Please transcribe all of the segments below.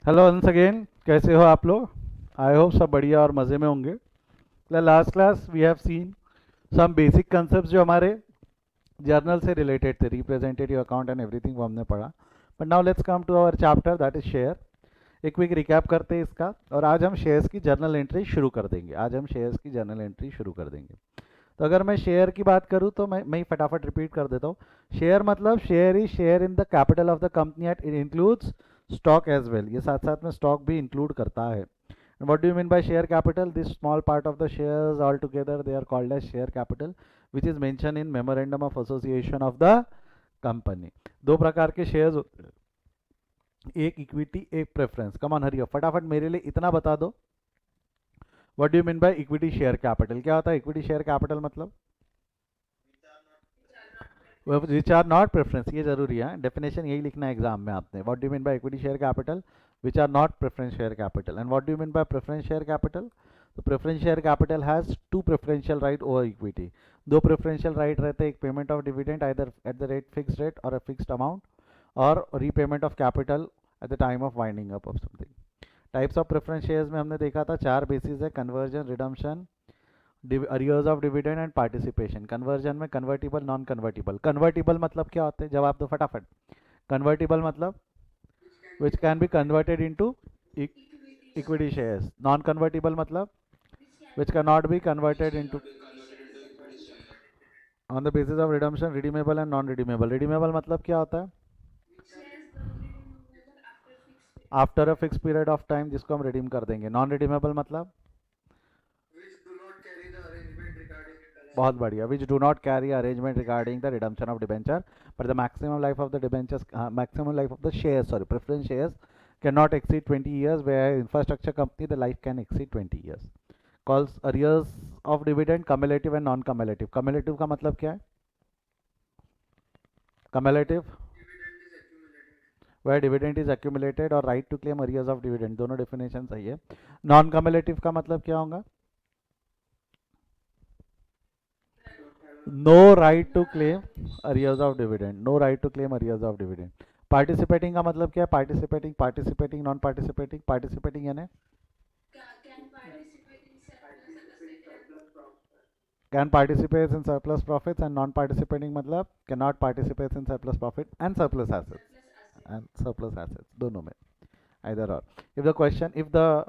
Hello once again, कैसे हो आप लोग? आई होप सब बढ़िया और मज़े में होंगे। Last class we have seen some basic concept जो हमारे जर्नल से रिलेटेड थे, रिप्रेजेंटेटिव अकाउंट एंड एवरीथिंग, वो हमने पढ़ा। But now let's come to our chapter that is share. एक क्विक रिकैप करते हैं इसका, और आज हम शेयर्स की जर्नल एंट्री शुरू कर देंगे। तो अगर मैं शेयर की बात करूं तो मैं ही फटाफट रिपीट कर देता हूँ। शेयर मतलब share is share in the capital of the company at it includes stock as well. ये साथ साथ में स्टॉक भी इंक्लूड करता है। What do you mean by share capital? This small part of the shares altogether they are called as share capital, which is mentioned in memorandum of association of the company. दो प्रकार के shares होते हैं, एक equity एक preference. Come on हरियो, फटाफट मेरे लिए इतना बता दो। What do you mean by equity share capital? क्या होता है इक्विटी शेयर कैपिटल मतलब? विच आर नॉट प्रेफरेंस, ये जरूरी है, डेफिनेशन यही लिखना है एग्जाम में आपने। What do you mean by equity share capital? Which are not preference share capital. And what do you mean by preference share capital? तो preference share capital has two preferential right over equity. दो preferential right रहते हैं, एक payment of dividend either at the rate fixed rate और a fixed amount, और repayment of capital at the time of winding up of something. Types of preference shares में हमने देखा था चार बेसिस है: conversion, redemption, arrears of dividend and participation. Conversion में convertible, non convertible. Convertible मतलब क्या होते हैं? जवाब दो फटाफट। कन्वर्टिबल मतलब which can be converted into equity shares. Non convertible मतलब which can not be converted into on the basis of redemption, redeemable and non redeemable. Redeemable मतलब क्या होता है? After a fix period of time, जिसको हम redeem कर देंगे। Non redeemable मतलब बहुत बढ़िया, which do not carry arrangement regarding the redemption of debenture, but the maximum life of the debentures, maximum life of the share, sorry, preference shares can not exceed 20 years, where infrastructure company the life can exceed 20 years. Calls arrears of dividend cumulative and non cumulative. Cumulative का मतलब क्या है? Cumulative where dividend is accumulated और right to claim arrears of dividend, दोनों definition सही है। non cumulative का मतलब क्या होगा? No right to claim arrears of dividend, no right to claim arrears of dividend. Participating का मतलब क्या है? Participating, participating, non participating. Participating यानी can participate in surplus profits, and non participating मतलब can not participate in surplus profit and surplus assets, and surplus assets दोनों में, either or. If the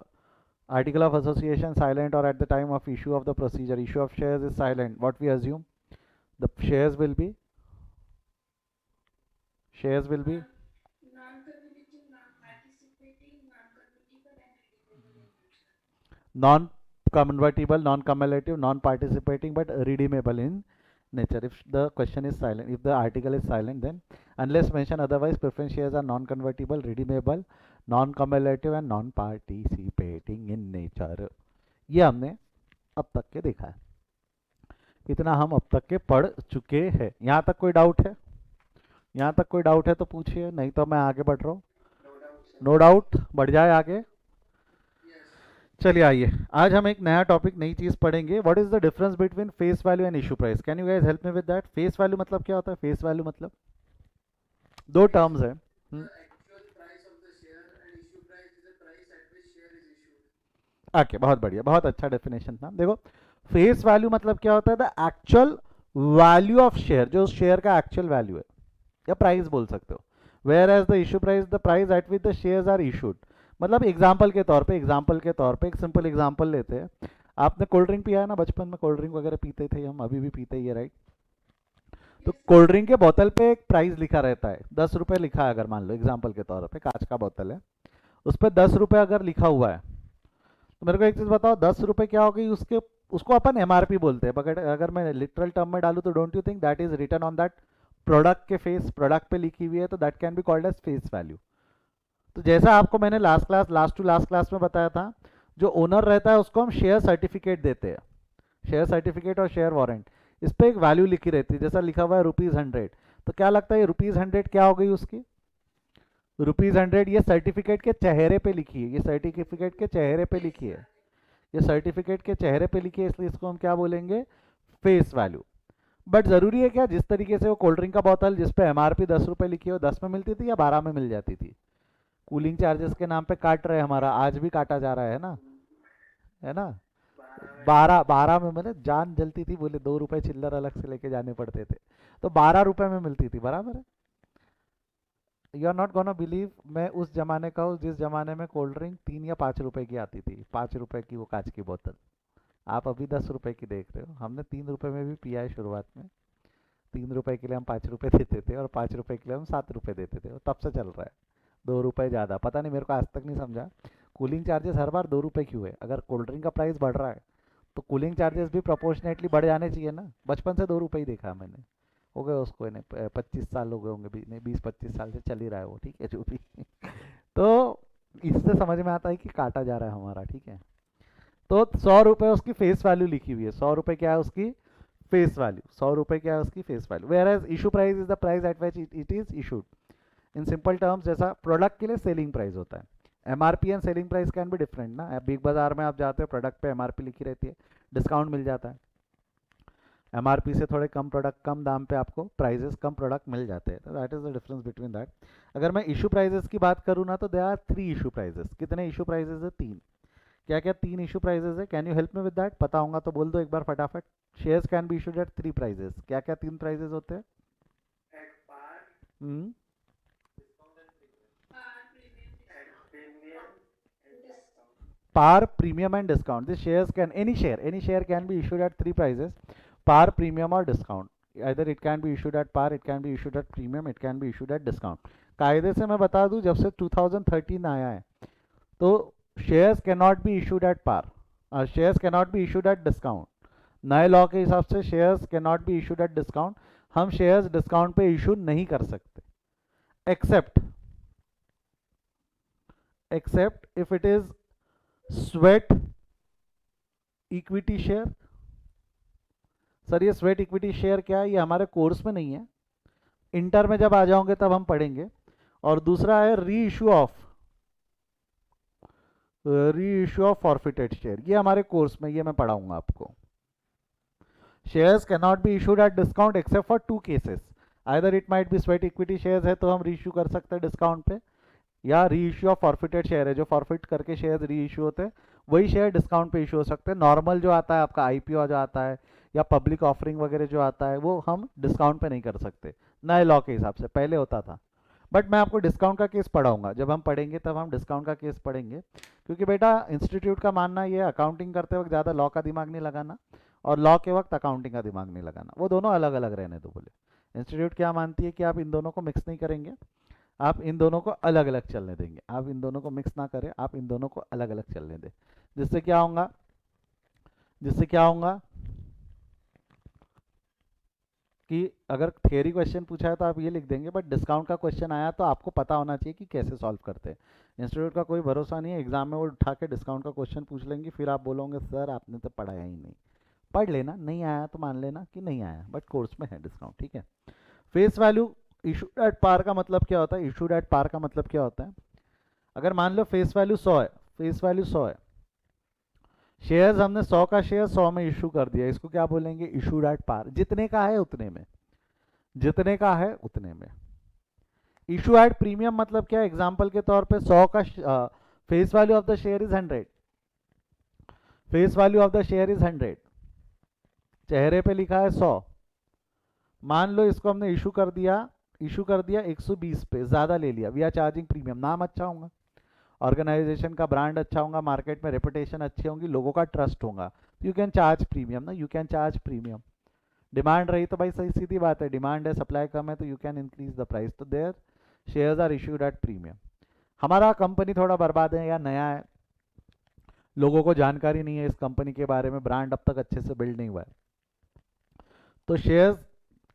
article of association silent, or at the time of issue of the procedure issue of shares is silent, what we assume? The shares will be non convertible, non cumulative, non participating, but redeemable in nature. If the question is silent, if the article is silent, then unless mentioned otherwise, preference shares are non convertible, redeemable, non cumulative and non participating in nature. ये हमने अब तक के देखा है, इतना हम अब तक के पढ़ चुके हैं। यहाँ तक कोई डाउट है? यहाँ तक कोई डाउट है तो पूछिए, नहीं तो मैं आगे बढ़ रहा हूँ। नो डाउट, बढ़ जाए आगे। चलिए आइए, आज हम एक नया टॉपिक, नई चीज पढ़ेंगे। What is the difference between face value and issue price? Can you guys help me with that? Face value मतलब क्या होता है? फेस वैल्यू मतलब दो टर्म्स है। ओके, बहुत बढ़िया, बहुत अच्छा डेफिनेशन था। देखो, फेस वैल्यू मतलब क्या होता है? The actual value of share, जो शेयर का एक्चुअल वैल्यू है, या प्राइस बोल सकते हो। Where as the issue price, the price at which the shares are issued. मतलब एग्जाम्पल के तौर पे एक सिंपल एग्जाम्पल लेते हैं। आपने कोल्ड ड्रिंक पिया है ना? बचपन में कोल्ड ड्रिंक वगैरह पीते थे हम, अभी भी पीते ही है, राइट? तो कोल्ड ड्रिंक के बोतल पे एक प्राइस लिखा रहता है, 10 रुपए लिखा है। अगर मान लो एग्जाम्पल के तौर पे कांच का बोतल है, उस पर 10 रुपए अगर लिखा हुआ है, तो मेरे को एक चीज बताओ, 10 रुपए क्या होगी उसके? उसको अपन एमआरपी बोलते हैं, बट अगर मैं लिटरल टर्म में डालू तो don't you think that is return on that product के फेस, प्रोडक्ट पे लिखी हुई है, तो that can be called as face value. तो जैसा आपको मैंने लास्ट क्लास में बताया था, जो ओनर रहता है उसको हम शेयर सर्टिफिकेट देते हैं, शेयर सर्टिफिकेट और शेयर वारंट। इस पर एक वैल्यू लिखी रहती है, जैसा लिखा हुआ है ₹100। तो क्या लगता है ₹100 क्या हो गई उसकी? ₹100 ये सर्टिफिकेट के चेहरे पे लिखी है, ये सर्टिफिकेट के चेहरे पे लिखी है, ये सर्टिफिकेट के चेहरे पे लिखी है, इसलिए इसको हम क्या बोलेंगे? Face value. बट जरूरी है क्या, जिस तरीके से वो कोल्ड ड्रिंक का बोतल जिस पे एमआरपी 10 रुपए लिखी हो, 10 में मिलती थी या 12 में मिल जाती थी? कूलिंग चार्जेस के नाम पे काट रहे हैं हमारा, आज भी काटा जा रहा है ना। 12 में मतलब जान जलती थी, बोले 2 रुपए चिल्लर अलग से लेके जाने पड़ते थे, तो 12 रुपए में मिलती थी, बराबर है। You are not gonna believe, मैं उस जमाने का हूँ जिस जमाने में कोल्ड ड्रिंक 3 या 5 रुपए की आती थी, 5 रुपए की वो कांच की बोतल। आप अभी 10 रुपए की देख रहे हो, हमने 3 रुपए में भी पिया है शुरुआत में। 3 रुपए के लिए हम 5 रुपए देते थे, और 5 रुपए के लिए हम 7 रुपए देते थे, और तब से चल रहा है। 2 रुपए ज़्यादा, पता नहीं, मेरे को आज तक नहीं समझा कूलिंग चार्जेस हर बार 2 रुपए क्यों है। अगर कोल्ड ड्रिंक का प्राइस बढ़ रहा है तो कूलिंग चार्जेस भी प्रोपोर्शनेटली बढ़ जाने चाहिए ना। बचपन से 2 रुपए ही देखा है मैंने। हो गए उसको नहीं 25 साल हो गए होंगे, नहीं 20-25 साल से चल ही रहा है वो, ठीक है जो भी। तो इससे समझ में आता है कि काटा जा रहा है हमारा, ठीक है। तो 100 रुपये उसकी फेस वैल्यू लिखी हुई है, 100 रुपये क्या है उसकी फेस वैल्यू, 100 रुपये क्या है उसकी face value. Where as issue price is the price at which it is issued. In simple terms, जैसा प्रोडक्ट के लिए सेलिंग प्राइस होता है, MRP and selling price can be different ना। बिग बाजार में आप जाते हो, प्रोडक्ट पे एमआरपी लिखी रहती है, डिस्काउंट मिल जाता है। एमआरपी से थोड़े कम प्रोडक्ट, कम दाम पे आपको प्राइजेस, कम प्रोडक्ट मिल जाते हैं, तो that is the difference between that. अगर मैं इशू प्राइजेस की बात करूँ ना, तो दे आर 3 इशू प्राइजेस। कितने इशू प्राइजेस है? 3। क्या क्या 3 इशू प्राइजेस है? Can you help me with that? पता होगा तो बोल दो एक बार फटाफट। Shares can be issued at 3 prices. क्या क्या 3 प्राइजेस होते हैं? हम्म, par, premium and discount. This shares can, any share can be issued at 3 prices: par, premium or discount. Either it can be issued at par, it can be issued at premium, it can be issued at discount. कायदे से मैं बता दूं, जब से 2013 आया है तो shares can not be issued at par, shares can not be issued at discount. नए लॉ के हिसाब से shares can not be issued at discount. हम शेयर्स डिस्काउंट पे इशू नहीं कर सकते, except if it is sweat equity share. Sir ये स्वेट इक्विटी शेयर क्या है? ये हमारे कोर्स में नहीं है, इंटर में जब आ जाओगे तब हम पढ़ेंगे। और दूसरा है री इशू ऑफ फॉरफिटेड शेयर, ये हमारे कोर्स में, ये मैं पढ़ाऊंगा आपको। Shares can not be issued at discount except for 2 cases. Either it might be sweat equity shares है तो हम री इशू कर सकते हैं डिस्काउंट पे, या री इशू ऑफ फॉरफिटेड शेयर है, जो फॉरफिट करके शेयर री इशू होते हैं, वही शेयर डिस्काउंट पे इशू हो सकते हैं। नॉर्मल जो आता है आपका आईपीओ जो आता है, या पब्लिक ऑफरिंग वगैरह जो आता है, वो हम डिस्काउंट पे नहीं कर सकते नए लॉ के हिसाब से। पहले होता था, बट मैं आपको डिस्काउंट का केस पढ़ाऊंगा, जब हम पढ़ेंगे तब हम डिस्काउंट का केस पढ़ेंगे। क्योंकि बेटा इंस्टीट्यूट का मानना ये, अकाउंटिंग करते वक्त ज़्यादा लॉ का दिमाग नहीं लगाना, और लॉ के वक्त अकाउंटिंग का दिमाग नहीं लगाना, वो दोनों अलग अलग रहने दो बोले। इंस्टीट्यूट क्या मानती है कि आप इन दोनों को मिक्स नहीं करेंगे, आप इन दोनों को अलग अलग चलने देंगे, आप इन दोनों को मिक्स ना करें, आप इन दोनों को अलग अलग चलने दें। जिससे क्या होगा, जिससे क्या होगा कि अगर थियरी क्वेश्चन पूछा है तो आप ये लिख देंगे, बट डिस्काउंट का क्वेश्चन आया तो आपको पता होना चाहिए कि कैसे सॉल्व करते हैं। इंस्टीट्यूट का कोई भरोसा नहीं है, एग्जाम में वो उठा के डिस्काउंट का क्वेश्चन पूछ लेंगे, फिर आप बोलोगे सर आपने तो पढ़ाया ही नहीं। पढ़ लेना, नहीं आया तो मान लेना कि नहीं आया, बट कोर्स में है डिस्काउंट, ठीक है। Face value issued at par का मतलब क्या होता है? इशूड एट पार का मतलब क्या होता है? अगर मान लो फेस वैल्यू 100 है, फेस वैल्यू 100 है, शेयर्स हमने 100 का शेयर 100 में इशू कर दिया, इसको क्या बोलेंगे? Issued at par. जितने का है उतने में, जितने का है उतने में। इशू एट प्रीमियम मतलब क्या? एग्जांपल के तौर पे 100 का face value of the share is 100, face value of the share is 100, चेहरे पे लिखा है 100। मान लो इसको हमने इशू कर दिया 120 पे, ज्यादा ले लिया, वी आर चार्जिंग प्रीमियम। नाम अच्छा होगा, ऑर्गेनाइजेशन का ब्रांड अच्छा होगा, मार्केट में रेपुटेशन अच्छी होगी, लोगों का ट्रस्ट होगा, यू कैन चार्ज प्रीमियम ना, you can charge premium. Demand रही तो भाई सही सीधी बात है, डिमांड है, सप्लाई कम है, तो you can increase the price, तो there shares are issued at premium. हमारा कंपनी थोड़ा बर्बाद है या नया है, लोगों को जानकारी नहीं है इस कंपनी के बारे में, ब्रांड अब तक अच्छे से बिल्ड नहीं हुआ है, तो shares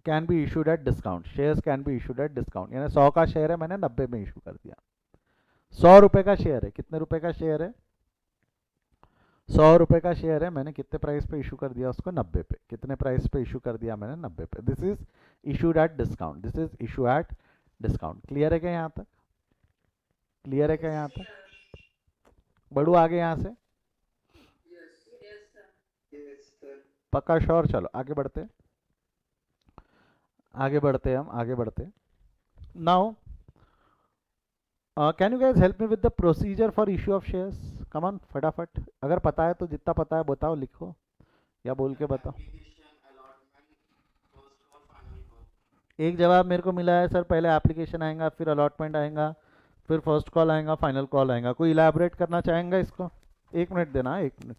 can be issued at discount, shares can be issued at discount. यानी 100 का शेयर है, मैंने 90 में इशू कर दिया। 100 रुपये का शेयर है, कितने रुपए का शेयर है? 100 रुपये का शेयर है, मैंने कितने प्राइस पे इशू कर दिया उसको? 90 पे। कितने प्राइस पे इशू कर दिया मैंने? 90 पे। This is issued at discount, this is issue at discount. Clear है क्या यहाँ तक? क्लियर है क्या यहाँ तक? बढ़ू आगे यहाँ से? पक्का श्योर? चलो आगे बढ़ते, आगे बढ़ते हम आगे बढ़ते। Now can you guys help me with the procedure for issue of shares? Come on फटाफट, अगर पता है तो जितना पता है बताओ, लिखो या बोल के बताओ। एक जवाब मेरे को मिला है सर, पहले एप्लीकेशन आएगा, फिर अलॉटमेंट आएगा, फिर फर्स्ट कॉल आएगा, फाइनल कॉल आएगा। कोई इलैबोरेट करना चाहेंगे इसको? 1 मिनट देना, 1 minute.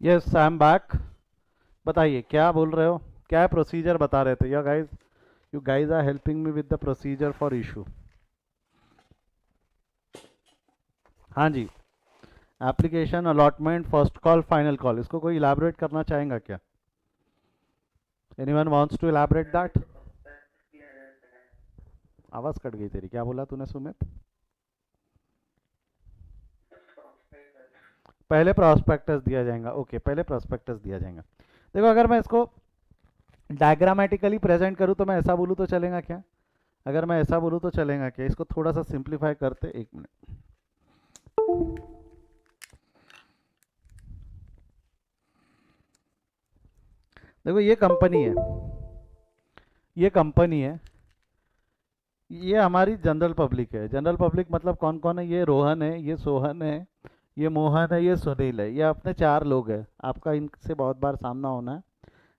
Yes, I am back. बताइए क्या बोल रहे हो, क्या है प्रोसीजर बता रहे थे? You guys are helping me with the procedure for issue. हाँ जी, application, allotment, first call, final call, इसको कोई इलैबोरेट करना चाहेगा क्या? Anyone wants to elaborate that? आवाज कट गई तेरी, क्या बोला तूने सुमित? पहले प्रॉस्पेक्टस दिया जाएगा, ओके, पहले प्रॉस्पेक्टस दिया जाएगा। देखो अगर मैं इसको डायग्रामेटिकली प्रेजेंट करूँ तो मैं ऐसा बोलूँ तो चलेगा क्या? अगर मैं ऐसा बोलूँ तो चलेगा क्या? इसको थोड़ा सा सिंप्लीफाई करते, 1 मिनट। देखो ये कंपनी है, ये कंपनी है, ये हमारी जनरल पब्लिक है। जनरल पब्लिक मतलब कौन कौन है? ये रोहन है, ये सोहन है, ये मोहन है, ये सुनील है, ये अपने 4 लोग हैं। आपका इनसे बहुत बार सामना होना है।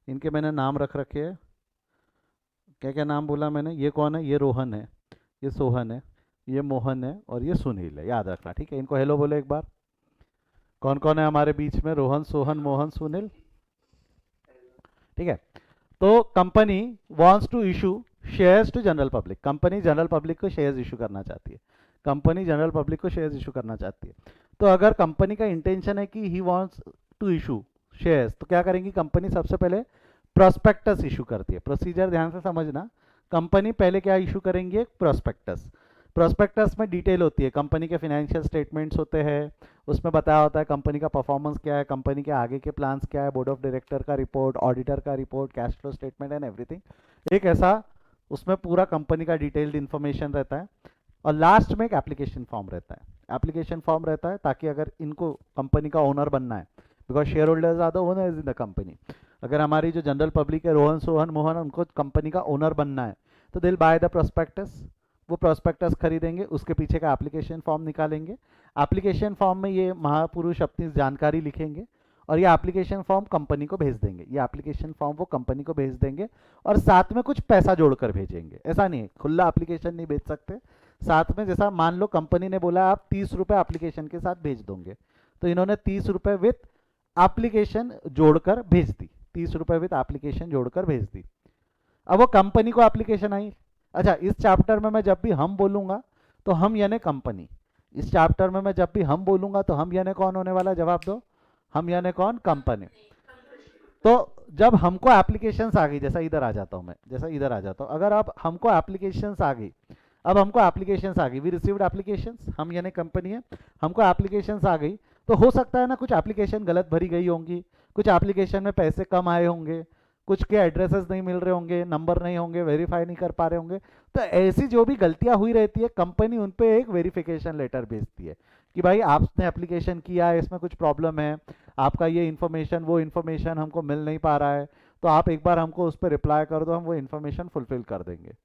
इनके मैंने नाम रख रखे हैं। क्या क्या नाम बोला मैंने? ये कौन है? ये रोहन है, ये सोहन है, ये मोहन है और ये सुनील है। याद रखना, ठीक है? इनको हेलो बोले एक बार। कौन कौन है हमारे बीच में? रोहन, सोहन, मोहन, सुनील, ठीक है? तो company wants to issue shares to general public. Company general public को शेयर्स इशू करना चाहती है। कंपनी जनरल पब्लिक को शेयर्स इशू करना चाहती है। तो अगर कंपनी का इंटेंशन है कि he wants to issue shares, तो क्या करेंगी कंपनी? सबसे पहले प्रोस्पेक्टस इशू करती है। प्रोसीजर ध्यान से समझना। कंपनी पहले क्या इशू करेंगी? एक प्रोस्पेक्टस। प्रोस्पेक्टस में डिटेल होती है, कंपनी के फाइनेंशियल स्टेटमेंट्स होते हैं, उसमें बताया होता है कंपनी का परफॉर्मेंस क्या है, कंपनी के आगे के प्लान्स क्या है, बोर्ड ऑफ डायरेक्टर का रिपोर्ट, ऑडिटर का report, cash flow statement and everything. एक ऐसा उसमें पूरा कंपनी का डिटेल्ड इन्फॉर्मेशन रहता है। और लास्ट में एक एप्लीकेशन फॉर्म रहता है। एप्लीकेशन फॉर्म रहता है ताकि अगर इनको कंपनी का ओनर बनना है, because share holders are the owners in the company. अगर हमारी जो जनरल पब्लिक है, रोहन, सोहन, मोहन, उनको कंपनी का ओनर बनना है, तो दिल बाय द प्रोस्पेक्टस। वो प्रोस्पेक्टस खरीदेंगे, उसके पीछे का एप्लीकेशन फॉर्म निकालेंगे। एप्लीकेशन फॉर्म में ये महापुरुष अपनी जानकारी लिखेंगे और ये एप्लीकेशन फॉर्म कंपनी को भेज देंगे। ये एप्लीकेशन फॉर्म वो कंपनी को भेज देंगे और साथ में कुछ पैसा जोड़कर भेजेंगे। ऐसा नहीं है, खुला एप्लीकेशन नहीं भेज सकते। साथ में जैसा मान लो कंपनी ने बोला आप 30 रुपये एप्लीकेशन के साथ भेज दोगे, तो इन्होंने 30 रुपये विथ एप्लीकेशन जोड़कर भेज दी। 30 रुपये विथ एप्लीकेशन जोड़कर भेज दी। अब वो कंपनी को एप्लीकेशन आई। अच्छा, इस चैप्टर में मैं जब भी हम बोलूंगा तो हम यानी कंपनी। इस चैप्टर में मैं जब भी हम बोलूंगा तो हम यानी कौन होने वाला? जवाब दो। हम यानी कौन? कंपनी। तो जब हमको एप्लीकेशंस आ गई, जैसा इधर आ जाता हूं मैं, जैसा इधर आ जाता हूं, अगर अब हमको एप्लीकेशंस आ गई, अब हमको एप्लीकेशंस आ गई, वी रिसीव्ड एप्लीकेशंस, हम यानी कंपनी है, हमको एप्लीकेशंस आ गई, तो हो सकता है ना कुछ एप्लीकेशन गलत भरी गई होंगी, कुछ एप्लीकेशन में पैसे कम आए होंगे, कुछ के एड्रेसेस नहीं मिल रहे होंगे, नंबर नहीं होंगे, वेरीफाई नहीं कर पा रहे होंगे। तो ऐसी जो भी गलतियां हुई रहती है, कंपनी उन पे एक वेरिफिकेशन लेटर भेजती है कि भाई आपने एप्लीकेशन किया है, इसमें कुछ प्रॉब्लम है, आपका ये इन्फॉर्मेशन वो इन्फॉर्मेशन हमको मिल नहीं पा रहा है, तो आप एक बार हमको उस पर रिप्लाई कर दो, हम वो इन्फॉर्मेशन फुलफिल कर देंगे।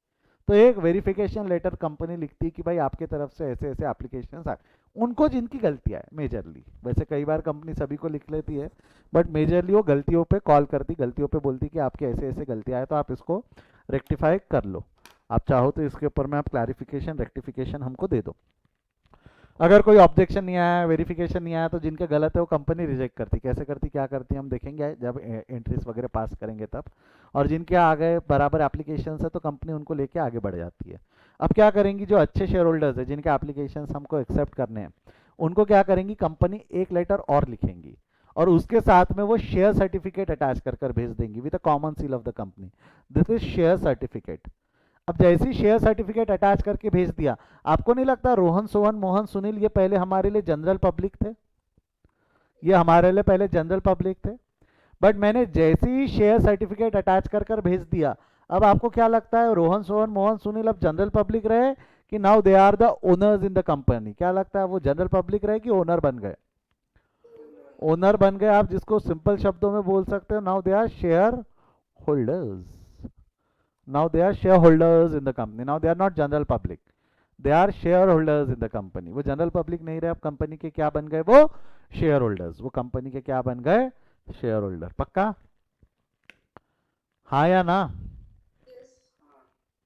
तो एक वेरिफिकेशन लेटर कंपनी लिखती है कि भाई आपके तरफ से ऐसे ऐसे एप्लीकेशन आ, उनको जिनकी गलतियां है मेजरली, वैसे कई बार कंपनी सभी को लिख लेती है, बट मेजरली वो गलतियों पे कॉल करती, गलतियों पे बोलती कि आपके ऐसे ऐसे गलतियां है, तो आप इसको रेक्टिफाई कर लो। आप चाहो तो इसके ऊपर में आप क्लैरिफिकेशन, रेक्टिफिकेशन हमको दे दो। अगर कोई ऑब्जेक्शन नहीं आया, वेरिफिकेशन नहीं आया, तो जिनके गलत है वो कंपनी रिजेक्ट करती। कैसे करती, क्या करती, हम देखेंगे जब एंट्रीज वगैरह पास करेंगे तब। और जिनके आ गए बराबर एप्लीकेशन है तो कंपनी उनको लेके आगे बढ़ जाती है। अब क्या करेंगी, जो अच्छे शेयर होल्डर्स है जिनके एप्लीकेशन हमको एक्सेप्ट करने हैं, उनको क्या करेंगी, कंपनी एक लेटर और लिखेंगी और उसके साथ में वो शेयर सर्टिफिकेट अटैच कर कर भेज देंगी with a common seal of the company. This is share certificate. अब जैसे ही शेयर सर्टिफिकेट अटैच करके भेज दिया, आपको नहीं लगता रोहन, सोहन, मोहन, सुनील ये पहले हमारे लिए जनरल पब्लिक थे? ये हमारे लिए पहले जनरल पब्लिक थे। बट मैंने जैसे ही शेयर सर्टिफिकेट अटैच कर कर भेज दिया, अब आपको क्या लगता है रोहन सोहन मोहन सुनील अब जनरल पब्लिक रहे कि now they are the owners in the company? क्या लगता है वो जनरल पब्लिक रहे कि ओनर बन गए? ओनर बन गए। आप जिसको सिंपल शब्दों में बोल सकते हो now they are share holders. Now they are share holders in the company, now they are not general public, they are share holders in the company. वो जनरल पब्लिक नहीं रहे, अब कंपनी के क्या बन गए? वो शेयर होल्डर्स। वो कंपनी के क्या बन गए? Share holder. पक्का? हाँ या ना?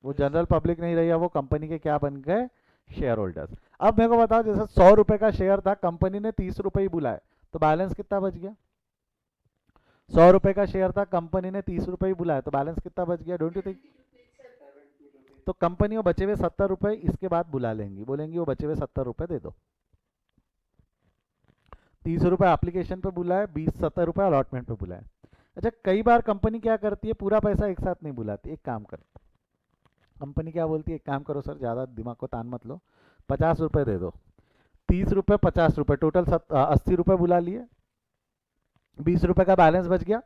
वो जनरल पब्लिक नहीं रही है, वो कंपनी के क्या बन गए? Share holders. अब मेरे को बताओ, जैसे 100 रुपए का शेयर था, कंपनी ने 30 रुपए ही बुलाए, तो बैलेंस कितना बच गया? 100 रुपए का शेयर था, कंपनी ने 30 रुपए ही बुलाए, तो बैलेंस कितना बच गया? Don't you think? तो कंपनी वो बचे हुए 70 रुपए इसके बाद बुला लेंगी, बोलेंगी वो बचे हुए 70 रुपए दे दो। 30 रुपए एप्लीकेशन पे बुलाए, 70 रुपए अलॉटमेंट पे बुलाए। अच्छा, कई बार कंपनी क्या करती है, पूरा पैसा एक साथ नहीं बुलाती। एक काम कर, कंपनी क्या बोलती है, एक काम करो सर, ज़्यादा दिमाग को तान मत लो, 50 रुपए दे दो। 30 रुपए 50 रुपए, टोटल 80 रुपए बुला लिए, 20 रुपए का बैलेंस बच गया।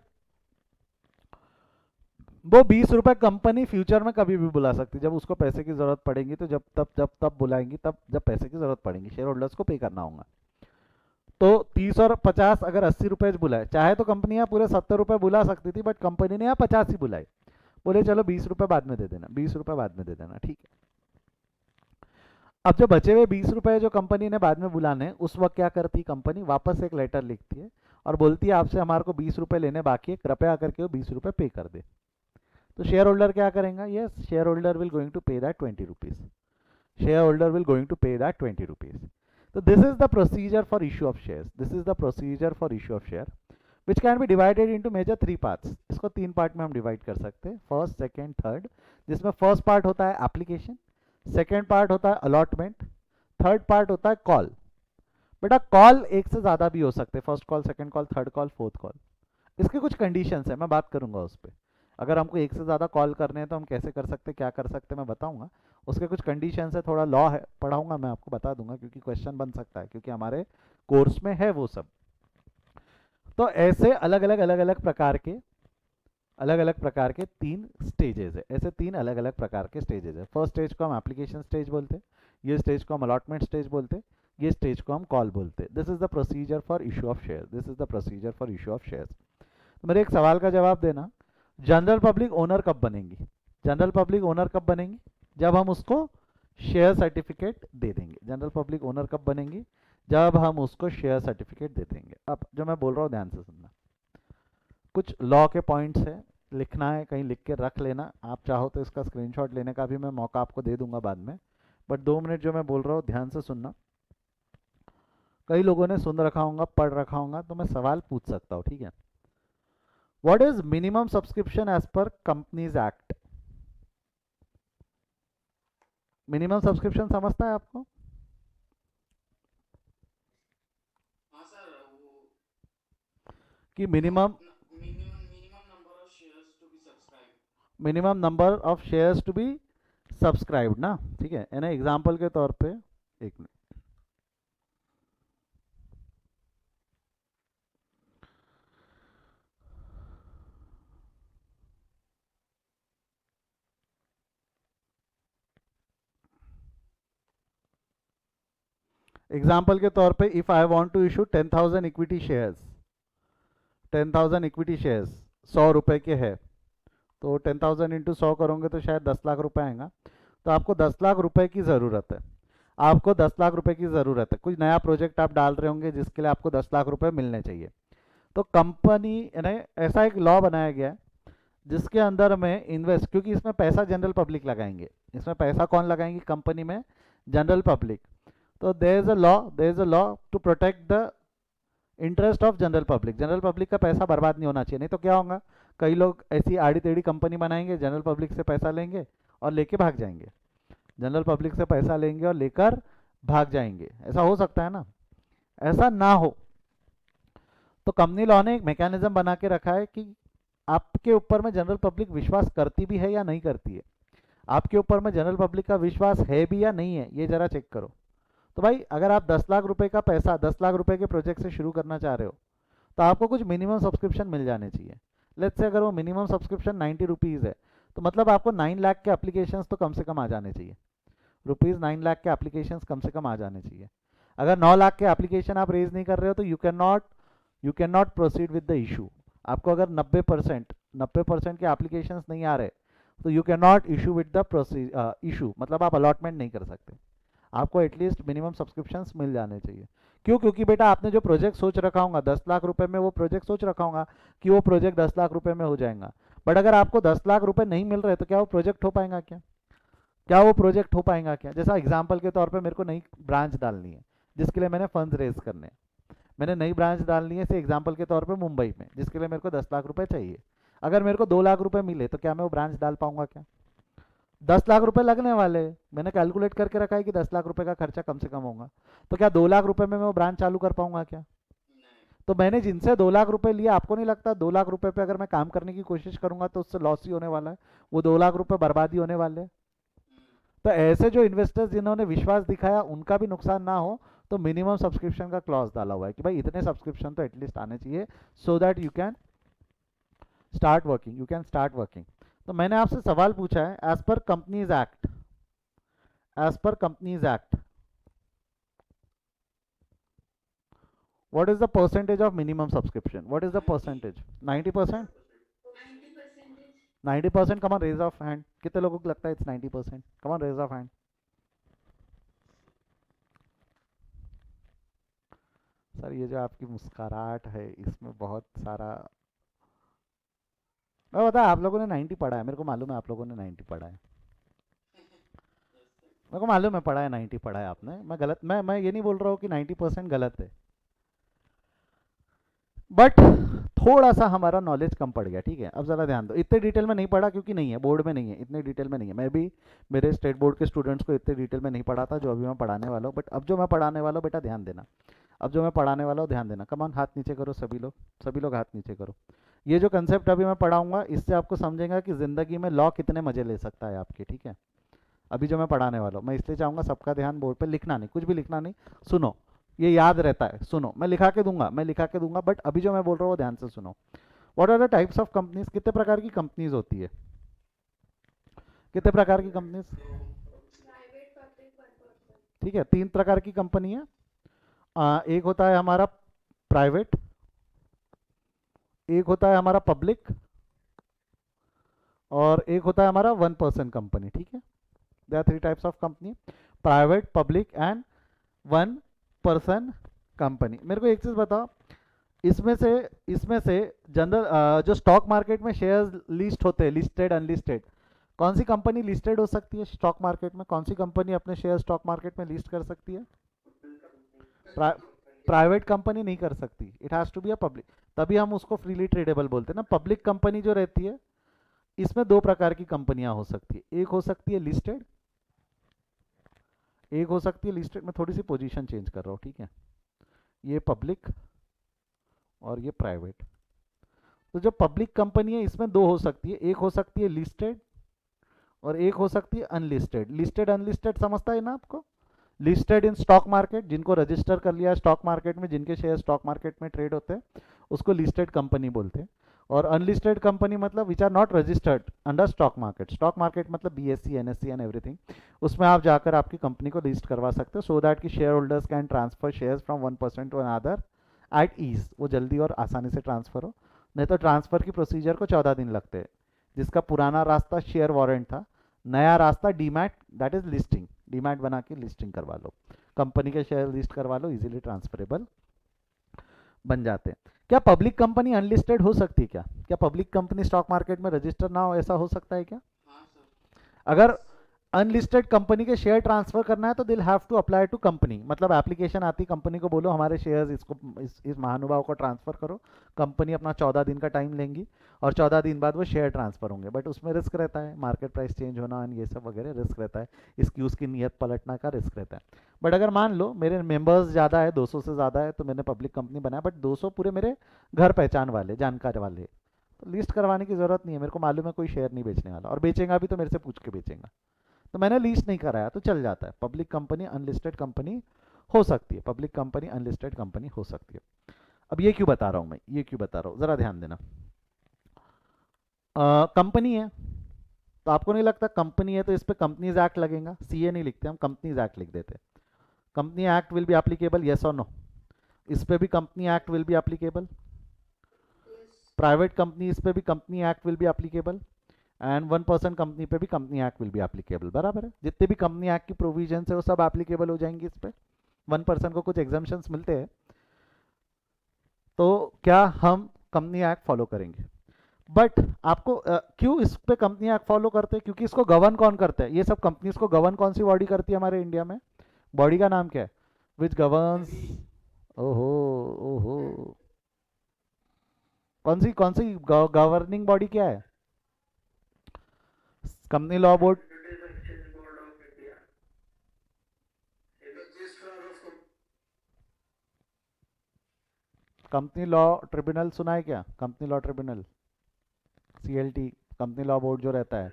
वो 20 रुपए कंपनी फ्यूचर में कभी भी बुला सकती, जब उसको पैसे की जरूरत पड़ेगी, तो जब बुलाएंगी, तब जब पैसे की जरूरत पड़ेगी, शेयर होल्डर्स को पे करना होगा। तो 30 और 50 अगर 80 रुपए बुलाए, चाहे तो कंपनी यहाँ पूरे 70 रुपए बुला सकती थी, बट कंपनी ने यहाँ 50 ही बुलाए। बोले चलो 20 रुपए बाद में दे देना, 20 रुपए बाद में दे देना, ठीक है। अब जो बचे हुए 20 रुपए जो कंपनी ने बाद में बुलाने, उस वक्त क्या करती कंपनी? वापस एक लेटर लिखती है और बोलती है आपसे हमारे को 20 रुपए लेने बाकी है, कृपया करके वो 20 रुपए पे कर दे। तो शेयर होल्डर क्या करेगा? Yes, share holder will going to pay that 20 rupees. Share holder will going to pay that 20 rupees. तो this is the procedure for issue of shares, this is the procedure for issue of share which can be divided into major 3 parts. इसको 3 part में हम divide कर सकते हैं, first second third, जिसमें first part होता है एप्लीकेशन, सेकेंड पार्ट होता है अलॉटमेंट, थर्ड पार्ट होता है कॉल। बेटा कॉल एक से ज़्यादा भी हो सकते हैं, first call, second call, third call, fourth call. इसके कुछ कंडीशंस है, मैं बात करूंगा उस पर। अगर हमको एक से ज़्यादा कॉल करने हैं तो हम कैसे कर सकते, क्या कर सकते, मैं बताऊंगा। उसके कुछ कंडीशंस है, थोड़ा लॉ है, पढ़ाऊंगा मैं आपको, बता दूंगा, क्योंकि क्वेश्चन बन सकता है, क्योंकि हमारे कोर्स में है वो सब। तो ऐसे अलग अलग प्रकार के 3 स्टेजेस है, ऐसे 3 अलग अलग प्रकार के स्टेजेस है। फर्स्ट स्टेज को हम एप्लीकेशन स्टेज बोलते हैं, ये स्टेज को हम अलॉटमेंट स्टेज बोलते हैं, ये स्टेज को हम कॉल बोलते हैं। This is the procedure for issue of share, this is the procedure for issue of shares. तो मेरे एक सवाल का जवाब देना, जनरल पब्लिक ओनर कब बनेंगी? जनरल पब्लिक ओनर कब बनेंगी? जब हम उसको शेयर सर्टिफिकेट दे देंगे। जनरल पब्लिक ओनर कब बनेंगी? जब हम उसको शेयर सर्टिफिकेट दे देंगे। अब जो मैं बोल रहा हूँ ध्यान से सुनना, कुछ लॉ के पॉइंट्स है, लिखना है, कहीं लिख के रख लेना। आप चाहो तो इसका स्क्रीनशॉट लेने का भी मैं मौका आपको दे दूंगा बाद में, बट 2 मिनट जो मैं बोल रहा हूँ ध्यान से सुनना। कई लोगों ने सुन रखा होगा, पढ़ रखा होगा, तो मैं सवाल पूछ सकता हूँ, ठीक है। What is minimum subscription as per companies act? Minimum subscription समझता है आपको? कि minimum number of shares to be subscribed ना, ठीक है ना। एग्जांपल के तौर पे, एक मिनट, एग्जाम्पल के तौर पे if I want to issue 10,000 equity shares, 10,000 equity shares 100 रुपए के है, तो 10,000 इंटू 100 करोगे तो शायद 10 लाख रुपए आएगा। तो आपको 10 लाख रुपए की ज़रूरत है, आपको 10 लाख रुपए की ज़रूरत है। कुछ नया प्रोजेक्ट आप डाल रहे होंगे जिसके लिए आपको 10 लाख रुपए मिलने चाहिए। तो कंपनी ने ऐसा एक लॉ बनाया गया है जिसके अंदर में इन्वेस्ट, क्योंकि इसमें पैसा जनरल पब्लिक लगाएंगे, इसमें पैसा कौन लगाएंगे कंपनी में? General public. तो there is a law to protect the interest of general public. General public का पैसा बर्बाद नहीं होना चाहिए, नहीं तो क्या होगा, कई लोग ऐसी आड़ी टेढ़ी कंपनी बनाएंगे, जनरल पब्लिक से पैसा लेंगे और लेके भाग जाएंगे, जनरल पब्लिक से पैसा लेंगे और लेकर भाग जाएंगे। ऐसा हो सकता है ना, ऐसा ना हो। तो कंपनी लॉ ने एक मैकेनिज्म बना के रखा है कि आपके ऊपर में जनरल पब्लिक विश्वास करती भी है या नहीं करती है, आपके ऊपर में जनरल पब्लिक का विश्वास है भी या नहीं है, ये जरा चेक करो। तो भाई अगर आप 10 लाख रुपए का पैसा 10 लाख रुपए के प्रोजेक्ट से शुरू करना चाह रहे हो, तो आपको कुछ मिनिमम सब्सक्रिप्शन मिल जाने चाहिए। लेट्स से अगर वो मिनिमम सब्सक्रिप्शन 90 रुपीज़ है, तो मतलब आपको 9 लाख के एप्लीकेशंस तो कम से कम आ जाने चाहिए। रुपीज़ 9 लाख के एप्लीकेशंस कम से कम आ जाने चाहिए। अगर 9 लाख के एप्लीकेशन आप रेज नहीं कर रहे हो तो you can not proceed with the issue. आपको अगर 90% के एप्लीकेशंस नहीं आ रहे तो you can not issue with the issue, मतलब आप अलॉटमेंट नहीं कर सकते। आपको एटलीस्ट मिनिमम सब्सक्रिप्शंस मिल जाने चाहिए। क्यों? क्योंकि बेटा आपने जो प्रोजेक्ट सोच रखा होगा 10 लाख रुपए में, वो प्रोजेक्ट सोच रखा होगा कि वो प्रोजेक्ट 10 लाख रुपए में हो जाएगा। बट अगर आपको 10 लाख रुपए नहीं मिल रहे तो क्या वो प्रोजेक्ट हो पाएगा क्या? क्या वो प्रोजेक्ट हो पाएगा क्या? जैसा एग्जाम्पल के तौर पे मेरे को नई ब्रांच डालनी है जिसके लिए मैंने फंड्स रेज करने हैं। मैंने नई ब्रांच डालनी है से एग्जाम्पल के तौर पे मुंबई में, जिसके लिए मेरे को 10 लाख रुपए चाहिए। अगर मेरे को 2 लाख रुपए मिले तो क्या मैं वो ब्रांच डाल पाऊंगा क्या? 10 लाख रुपए लगने वाले हैं। मैंने कैलकुलेट करके रखा है कि 10 लाख रुपए का खर्चा कम से कम होगा। तो क्या 2 लाख रुपए में मैं वो ब्रांच चालू कर पाऊंगा क्या? तो मैंने जिनसे 2 लाख रुपए लिए, आपको नहीं लगता 2 लाख रुपए पे अगर मैं काम करने की कोशिश करूंगा तो उससे लॉस ही होने वाला है? वो 2 लाख रुपए बर्बादी होने वाले हैं। तो ऐसे जो इन्वेस्टर्स जिन्होंने विश्वास दिखाया उनका भी नुकसान ना हो, तो मिनिमम सब्सक्रिप्शन का क्लॉज डाला हुआ है कि भाई इतने सब्सक्रिप्शन तो एटलीस्ट आने चाहिए, so that you can start working. तो मैंने आपसे सवाल पूछा है, as per companies act what is the percentage of minimum subscription? What is the percentage? 90%? 90%? Come on, raise of hand. कितने लोगों को लगता है it's 90%? Come on, raise of hand. Sir ये जो आपकी मुस्कुराहट है इसमें बहुत सारा, मैं बता, आप लोगों ने 90 पढ़ा है, मेरे को मालूम है आप लोगों ने 90 पढ़ा है। मेरे को मालूम है पढ़ा है, 90 पढ़ा है आपने। मैं ये नहीं बोल रहा हूँ कि 90% गलत है, बट थोड़ा सा हमारा नॉलेज कम पड़ गया, ठीक है? अब ज़रा ध्यान दो, इतने डिटेल में नहीं पढ़ा क्योंकि नहीं है, बोर्ड में नहीं है, इतने डिटेल में नहीं है। मैं भी मेरे स्टेट बोर्ड के स्टूडेंट्स को इतने डिटेल में नहीं पढ़ा था जो अभी मैं पढ़ाने वाला हूँ। बट अब जो मैं पढ़ाने वाला हूँ बेटा ध्यान देना, अब जो मैं पढ़ाने वाला हूँ ध्यान देना। कमान, हाथ नीचे करो सभी लोग हाथ नीचे करो। ये जो कंसेप्ट अभी मैं पढ़ाऊंगा इससे आपको समझेगा कि ज़िंदगी में लॉ कितने मज़े ले सकता है आपके, ठीक है? अभी जो मैं पढ़ाने वाला हूँ, मैं इसलिए चाहूँगा सबका ध्यान बोर्ड पर, लिखना नहीं, कुछ भी लिखना नहीं, सुनो, ये याद रहता है। सुनो, मैं लिखा के दूंगा, बट अभी जो मैं बोल रहा हूँ वो ध्यान से सुनो। What are the types of companies? कितने प्रकार की कंपनीज होती है? कितने प्रकार की कंपनीज? ठीक है, 3 प्रकार की कंपनी है। एक होता है हमारा प्राइवेट, एक होता है हमारा पब्लिक, और एक होता है हमारा 1 पर्सन कंपनी, ठीक है? There are 3 types of company, private, public and 1 person company. मेरे को एक चीज़ बताओ, इसमें से जनरल जो स्टॉक मार्केट में शेयर्स लिस्ट होते हैं, लिस्टेड अनलिस्टेड, कौन सी कंपनी लिस्टेड हो सकती है स्टॉक मार्केट में? कौन सी कंपनी अपने शेयर स्टॉक मार्केट में लिस्ट कर सकती है? प्राइवेट कंपनी नहीं कर सकती, it has to be a public, तभी हम उसको फ्रीली ट्रेडेबल बोलते हैं ना। पब्लिक कंपनी जो रहती है, इसमें 2 प्रकार की कंपनियां हो सकती है, एक हो सकती है लिस्टेड, एक हो सकती है लिस्टेड। मैं थोड़ी सी पोजीशन चेंज कर रहा हूँ, ठीक है? ये पब्लिक और ये प्राइवेट। तो जो पब्लिक कंपनी है इसमें 2 हो सकती है, एक हो सकती है लिस्टेड और एक हो सकती है अनलिस्टेड। लिस्टेड अनलिस्टेड समझता है ना आपको? लिस्टेड इन स्टॉक मार्केट, जिनको रजिस्टर कर लिया है स्टॉक मार्केट में, जिनके शेयर स्टॉक मार्केट में ट्रेड होते हैं, उसको लिस्टेड कंपनी बोलते हैं। और अनलिस्टेड कंपनी मतलब which are not registered under stock market. Stock market मतलब बीएससी, एनएससी एंड एवरीथिंग, उसमें आप जाकर आपकी कंपनी को लिस्ट करवा सकते हो, सो दैट कि share holders can transfer shares from 1 person to another at ease, वो जल्दी और आसानी से ट्रांसफर हो। नहीं तो ट्रांसफर की प्रोसीजर को 14 दिन लगते हैं। जिसका पुराना रास्ता शेयर वारंट था, नया रास्ता demat, that is listing. Demat बना के लिस्टिंग करवा लो, कंपनी के शेयर लिस्ट करवा लो, इजीली ट्रांसफरेबल बन जाते हैं। क्या पब्लिक कंपनी अनलिस्टेड हो सकती है? क्या पब्लिक कंपनी स्टॉक मार्केट में रजिस्टर ना हो, ऐसा हो सकता है क्या? अगर अनलिस्टेड कंपनी के शेयर ट्रांसफर करना है तो they'll have to apply to company, मतलब एप्लीकेशन आती, कंपनी को बोलो हमारे शेयर्स इसको इस महानुभाव को ट्रांसफर करो, कंपनी अपना 14 दिन का टाइम लेंगी और 14 दिन बाद वो शेयर ट्रांसफर होंगे। बट उसमें रिस्क रहता है, मार्केट प्राइस चेंज होना एंड ये सब वगैरह रिस्क रहता है, इसकी उसकी नीयत पलटना का रिस्क रहता है। बट अगर मान लो मेरे मेंबर्स ज़्यादा है, 200 से ज़्यादा है, तो मैंने पब्लिक कंपनी बनाया, बट 200 पूरे मेरे घर पहचान वाले, जानकार वाले, तो लिस्ट करवाने की ज़रूरत नहीं है। मेरे को मालूम है कोई शेयर नहीं बेचने वाला, और बेचेगा भी तो मेरे से पूछ के बेचेगा, तो मैंने लीस्ट नहीं कराया तो चल जाता है। पब्लिक कंपनी अनलिस्टेड कंपनी हो सकती है, पब्लिक कंपनी अनलिस्टेड कंपनी हो सकती है। अब ये क्यों बता रहा हूं मैं, ये क्यों बता रहा हूं, जरा ध्यान देना। कंपनी है, तो आपको नहीं लगता कंपनी है तो इस पे कंपनीज एक्ट लगेगा, सीए नहीं लिखते हम, कंपनीज एक्ट लिख देते। Company act will be applicable, yes और नो? इस पे भी company act will be applicable. Private company इस पे भी company act will be applicable, and 1% company पे भी company act will be applicable. बराबर है, जितने भी कंपनी एक्ट की प्रोविजन है वो सब एप्लीकेबल हो जाएंगी इस पे। 1% को कुछ एग्जाम्पन्स मिलते हैं, तो क्या हम कंपनी एक्ट फॉलो करेंगे। बट आपको क्यों इस पे कंपनी एक्ट फॉलो करते हैं, क्योंकि इसको गवर्न कौन करता है, ये सब कंपनीज को गवर्न कौन सी बॉडी करती है हमारे इंडिया में, बॉडी का नाम क्या है, विच गवर्न्स। ओहो, ओहो, कौन सी गवर्निंग बॉडी क्या है, company law board. Company law tribunal सुना है क्या, company law tribunal, CLT, company law board जो रहता है,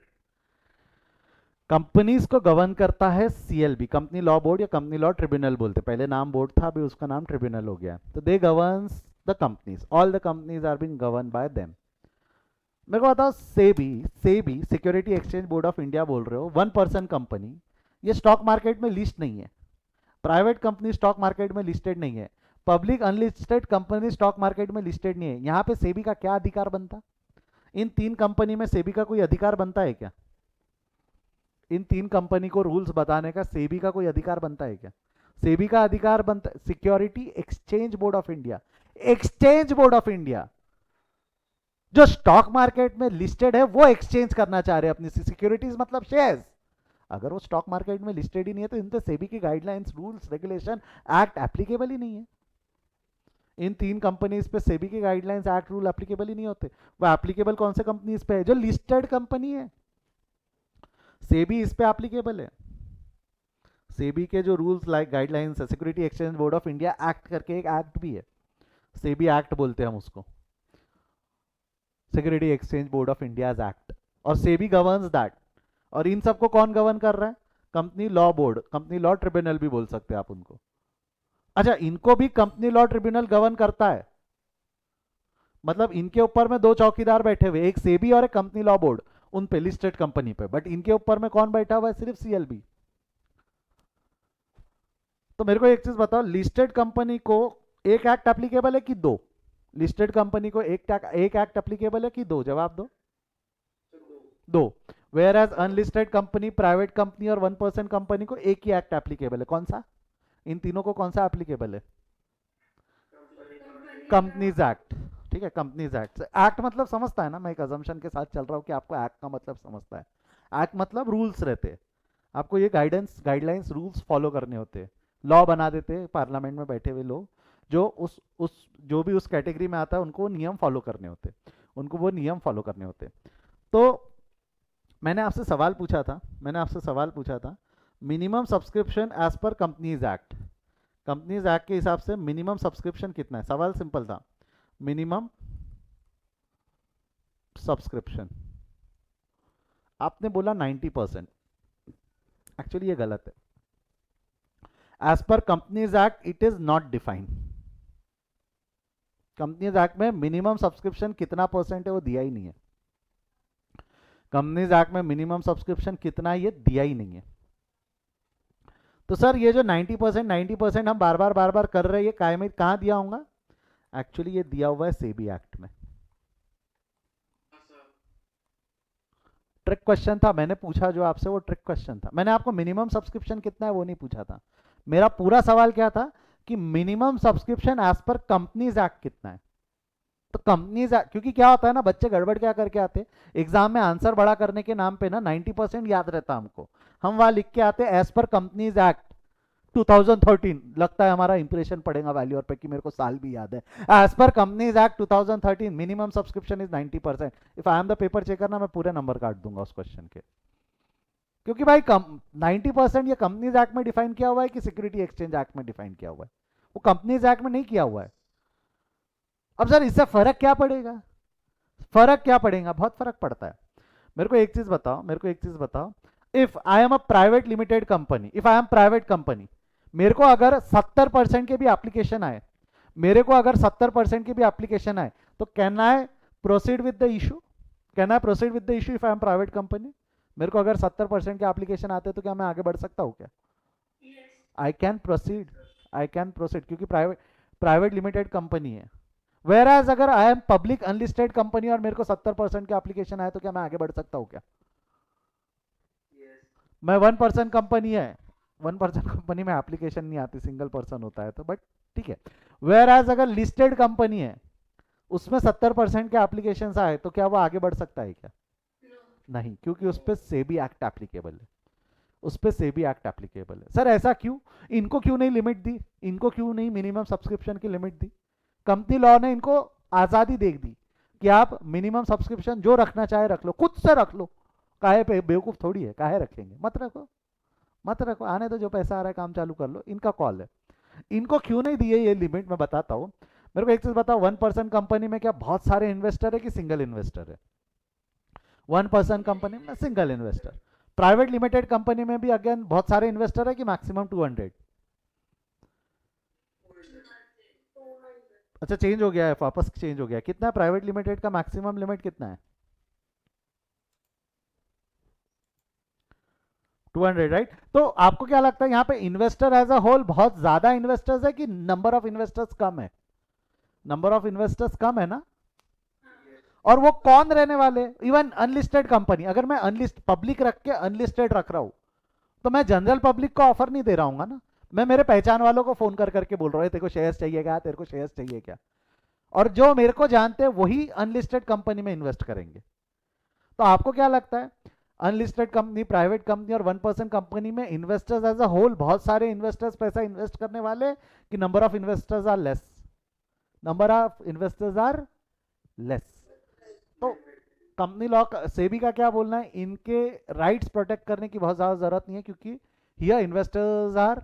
कंपनीज को गवर्न करता है सीएलबी, कंपनी लॉ बोर्ड या कंपनी लॉ ट्रिब्यूनल बोलते, पहले नाम बोर्ड था अभी उसका नाम ट्रिब्यूनल हो गया। तो they governs the companies, all the companies are being govern by them. मेरे को बताओ, SEBI security exchange board of India बोल रहे हो, 1% कंपनी, ये स्टॉक मार्केट में लिस्ट नहीं है, प्राइवेट कंपनी स्टॉक मार्केट में लिस्टेड नहीं है, public unlisted company stock market में लिस्टेड नहीं है, यहाँ पे सेबी का क्या अधिकार बनता, इन तीन कंपनी में सेबी का कोई अधिकार बनता है क्या, इन तीन कंपनी को रूल्स बताने का सेबी का कोई अधिकार बनता है क्या, सेबी का अधिकार बनता है security exchange board of India, exchange board of India, जो स्टॉक मार्केट में लिस्टेड है वो एक्सचेंज करना चाह रहे हैं अपनी सिक्योरिटीज, मतलब शेयर्स। अगर वो स्टॉक मार्केट में लिस्टेड ही नहीं है तो इन पे सेबी की guidelines, rules, regulation, act applicable ही नहीं है। इन तीन कंपनीज पे सेबी की गाइडलाइंस, एक्ट, रूल एप्लीकेबल ही नहीं होते। वो एप्लीकेबल कौन से कंपनीज पे है, जो लिस्टेड कंपनी है, सेबी इस पे एप्लीकेबल है। सेबी के जो रूल्स लाइक गाइडलाइंस है, security exchange board of India act करके एक एक्ट भी है, सेबी एक्ट बोलते हैं हम उसको, security exchange board of India act, और सेबी गवर्न्स दैट। और इन सबको कौन गवर्न कर रहा है, company law board, company law tribunal भी बोल सकते हैं आप उनको। अच्छा, इनको भी कंपनी लॉ ट्रिब्यूनल गवर्न करता है, मतलब इनके ऊपर में दो चौकीदार बैठे हुए, एक सेबी और एक कंपनी लॉ बोर्ड, उन पे लिस्टेड कंपनी पे, बट इनके ऊपर में कौन बैठा हुआ है, सिर्फ सीएलबी। तो मेरे को एक चीज बताओ, लिस्टेड कंपनी को एक एक्ट एप्लीकेबल है कि दो, लिस्टेड कंपनी को एक एक्ट एप्लीकेबल है कि दो, जवाब दो। दो। Where as unlisted company, private company और 1% कंपनी को एक ही एक्ट एप्लीकेबल है, कौन सा, इन तीनों को कौन सा एप्लीकेबल है, कंपनीज एक्ट। ठीक है, कंपनीज एक्ट, एक्ट मतलब समझता है ना, मैं एक अजम्पशन के साथ चल रहा हूँ कि आपको एक्ट का मतलब समझता है। एक्ट मतलब रूल्स रहते हैं, आपको ये गाइडलाइंस रूल्स फॉलो करने होते हैं, लॉ बना देते हैं पार्लियामेंट में बैठे हुए लोग, जो उस जो भी उस कैटेगरी में आता है उनको नियम फॉलो करने होते, उनको वो नियम फॉलो करने होते। तो मैंने आपसे सवाल पूछा था, minimum subscription as per companies act, companies act के हिसाब से मिनिमम सब्सक्रिप्शन कितना है, सवाल सिंपल था, मिनिमम सब्सक्रिप्शन, आपने बोला 90%, एक्चुअली ये गलत है, as per companies act it is not defined, companies act में मिनिमम सब्सक्रिप्शन कितना परसेंट है वो दिया ही नहीं है, कंपनीज एक्ट में मिनिमम सब्सक्रिप्शन कितना है ये दिया ही नहीं है। तो सर ये जो 90% हम बार बार कर रहे हैं, ये कायम कहाँ दिया होगा, एक्चुअली ये दिया हुआ है सेबी एक्ट में। ट्रिक क्वेश्चन था, मैंने पूछा जो आपसे वो ट्रिक क्वेश्चन था, मैंने आपको मिनिमम सब्सक्रिप्शन कितना है वो नहीं पूछा था, मेरा पूरा सवाल क्या था कि minimum subscription as per companies act कितना है। तो कंपनीज, क्योंकि क्या होता है ना, बच्चे गड़बड़ क्या करके आते, एग्जाम में आंसर बड़ा करने के नाम पे ना 90% याद रहता हमको, हम वहां लिख के आते एज पर कंपनीज एक्ट 2013, लगता है हमारा इंप्रेशन पड़ेगा वैल्यूअर पे कि मेरे को साल भी याद है, as per companies act 2013 minimum subscription is 90%। If I am the paper checker ना, मैं पूरे नंबर काट दूंगा उस क्वेश्चन के, क्योंकि भाई 90% ये कंपनीज एक्ट में डिफाइन किया हुआ है कि सिक्योरिटी एक्सचेंज एक्ट में डिफाइन किया हुआ है, वो कंपनीज एक्ट में नहीं किया हुआ है। अब सर इससे फर्क क्या पड़ेगा, बहुत फर्क पड़ता है। मेरे को एक चीज बताओ, if I am a private limited company, मेरे को अगर 70% के भी एप्लीकेशन आए, मेरे को अगर 70% की भी एप्लीकेशन आए तो can I proceed with the issue? Can I proceed with the issue if I M private company? मेरे को अगर 70% के एप्लीकेशन आते हैं तो क्या मैं आगे बढ़ सकता हूँ क्या? I can proceed, I can proceed, क्योंकि प्राइवेट प्राइवेट लिमिटेड कंपनी है। वेयर एज अगर I am public unlisted company और मेरे को 70% के एप्लीकेशन आए तो क्या मैं आगे बढ़ सकता हूँ क्या? मैं 1% कंपनी है, 1% कंपनी में एप्लीकेशन नहीं आती, सिंगल पर्सन होता है तो, बट ठीक है। वेयर एज अगर लिस्टेड कंपनी है उसमें 70% के एप्लीकेशन आए तो क्या वो आगे बढ़ सकता है क्या? नहीं, क्योंकि उस पर सेबी एक्ट एप्लीकेबल है, उस पर सेबी एक्ट एप्लीकेबल है। सर ऐसा क्यों? इनको क्यों नहीं लिमिट दी? इनको क्यों नहीं मिनिमम सब्सक्रिप्शन की लिमिट दी? कंपनी लॉ ने इनको आज़ादी दे दी कि आप मिनिमम सब्सक्रिप्शन जो रखना चाहे रख लो, खुद से रख लो। काहे पे बेवकूफ़ थोड़ी है, काहे रखेंगे? मत रखो, मत रखो, आने तो जो पैसा आ रहा है काम चालू कर लो, इनका कॉल है। इनको क्यों नहीं दिए ये लिमिट, मैं बताता हूँ। मेरे को एक चीज़ बताओ, 1% कंपनी में क्या बहुत सारे इन्वेस्टर है कि सिंगल इन्वेस्टर है? 1% कंपनी में single investor. Private limited company में भी अगेन बहुत सारे इन्वेस्टर है कि मैक्सिमम 200? अच्छा चेंज हो गया है, वापस चेंज हो गया है। कितना है प्राइवेट लिमिटेड का मैक्सिमम लिमिट कितना है? 200, राइट? तो आपको क्या लगता है यहाँ पे इन्वेस्टर एज अ होल बहुत ज्यादा इन्वेस्टर्स है कि नंबर ऑफ इन्वेस्टर्स कम है? नंबर ऑफ इन्वेस्टर्स कम है ना? और वो कौन रहने वाले? इवन अनलिस्टेड कंपनी, अगर मैं अनलिस्ट पब्लिक रख के अनलिस्टेड रख रहा हूँ तो मैं जनरल पब्लिक को ऑफर नहीं दे रहा हूँ ना, मैं मेरे पहचान वालों को फोन कर करके बोल रहा हूँ तेरे को शेयर्स चाहिए क्या, तेरे को शेयर्स चाहिए क्या? और जो मेरे को जानते हैं वही अनलिस्टेड कंपनी में इन्वेस्ट करेंगे। तो आपको क्या लगता है अनलिस्टेड कंपनी, प्राइवेट कंपनी और 1% कंपनी में इन्वेस्टर्स एज अ होल बहुत सारे इन्वेस्टर्स पैसा इन्वेस्ट करने वाले कि number of investors are less? Number of investors are less. तो कंपनी लॉ सेबी का क्या बोलना है, इनके राइट्स प्रोटेक्ट करने की बहुत ज़्यादा ज़रूरत नहीं है, क्योंकि here investors are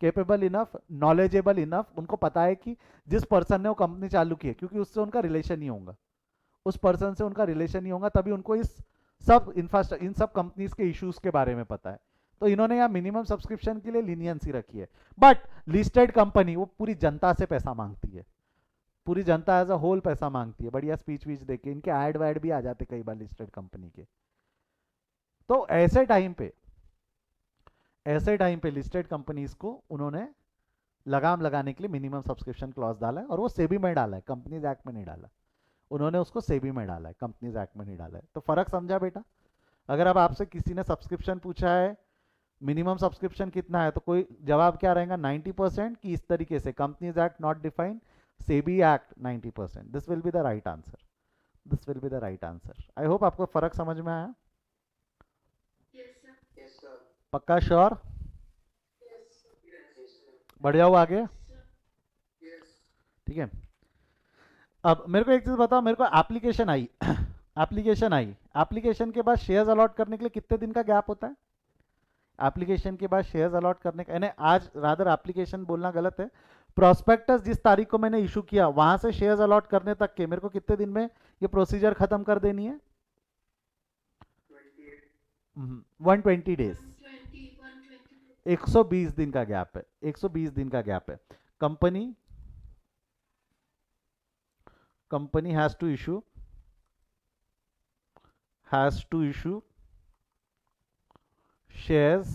capable enough, knowledgeable enough, उनको पता है कि जिस पर्सन ने वो कंपनी चालू की है, क्योंकि उससे उनका रिलेशन नहीं होगा, उस पर्सन से उनका रिलेशन नहीं होगा, तभी उनको इस सब इंफ्रास्ट्रक्चर, इन सब कंपनीज के इश्यूज के बारे में पता है। तो इन्होंने यहाँ मिनिमम सब्सक्रिप्शन के लिए लीनियंसी रखी है। बट लिस्टेड कंपनी वो पूरी जनता से पैसा मांगती है, पूरी जनता एज अ होल पैसा मांगती है, बढ़िया स्पीच वीच देके, इनके एड वैड भी आ जाते कई बार लिस्टेड कंपनी के। तो ऐसे टाइम पे लिस्टेड कंपनीज को उन्होंने लगाम लगाने के लिए मिनिमम सब्सक्रिप्शन क्लॉज डाला है, और वो सेबी में डाला है, कंपनीज एक्ट में नहीं डाला। उन्होंने उसको सेबी में डाला है, कंपनीज एक्ट में नहीं डाला है। तो फर्क समझा बेटा? अगर अब आपसे किसी ने सब्सक्रिप्शन पूछा है मिनिमम सब्सक्रिप्शन कितना है, तो कोई जवाब क्या रहेगा, 90%, कि इस तरीके से companies act not defined, SEBI act 90%, this will be the right answer, this will be the right answer. I hope आपको फर्क समझ में आया। पक्का श्योर? बढ़ जाओ आगे, ठीक है। अब मेरे को एक चीज बताओ, मेरे को एप्लीकेशन आई एप्लीकेशन आई, एप्लीकेशन के बाद शेयर्स अलॉट करने के लिए कितने दिन का गैप होता है? एप्लीकेशन के बाद शेयर्स अलॉट करने का, यानी आज रादर एप्लीकेशन बोलना गलत है, प्रोस्पेक्टस जिस तारीख को मैंने इशू किया वहां से शेयर्स अलॉट करने तक के मेरे को कितने दिन में ये प्रोसीजर खत्म कर देनी है? 120 डेज, 120 दिन का गैप है, 120 दिन का गैप है। Company has to issue shares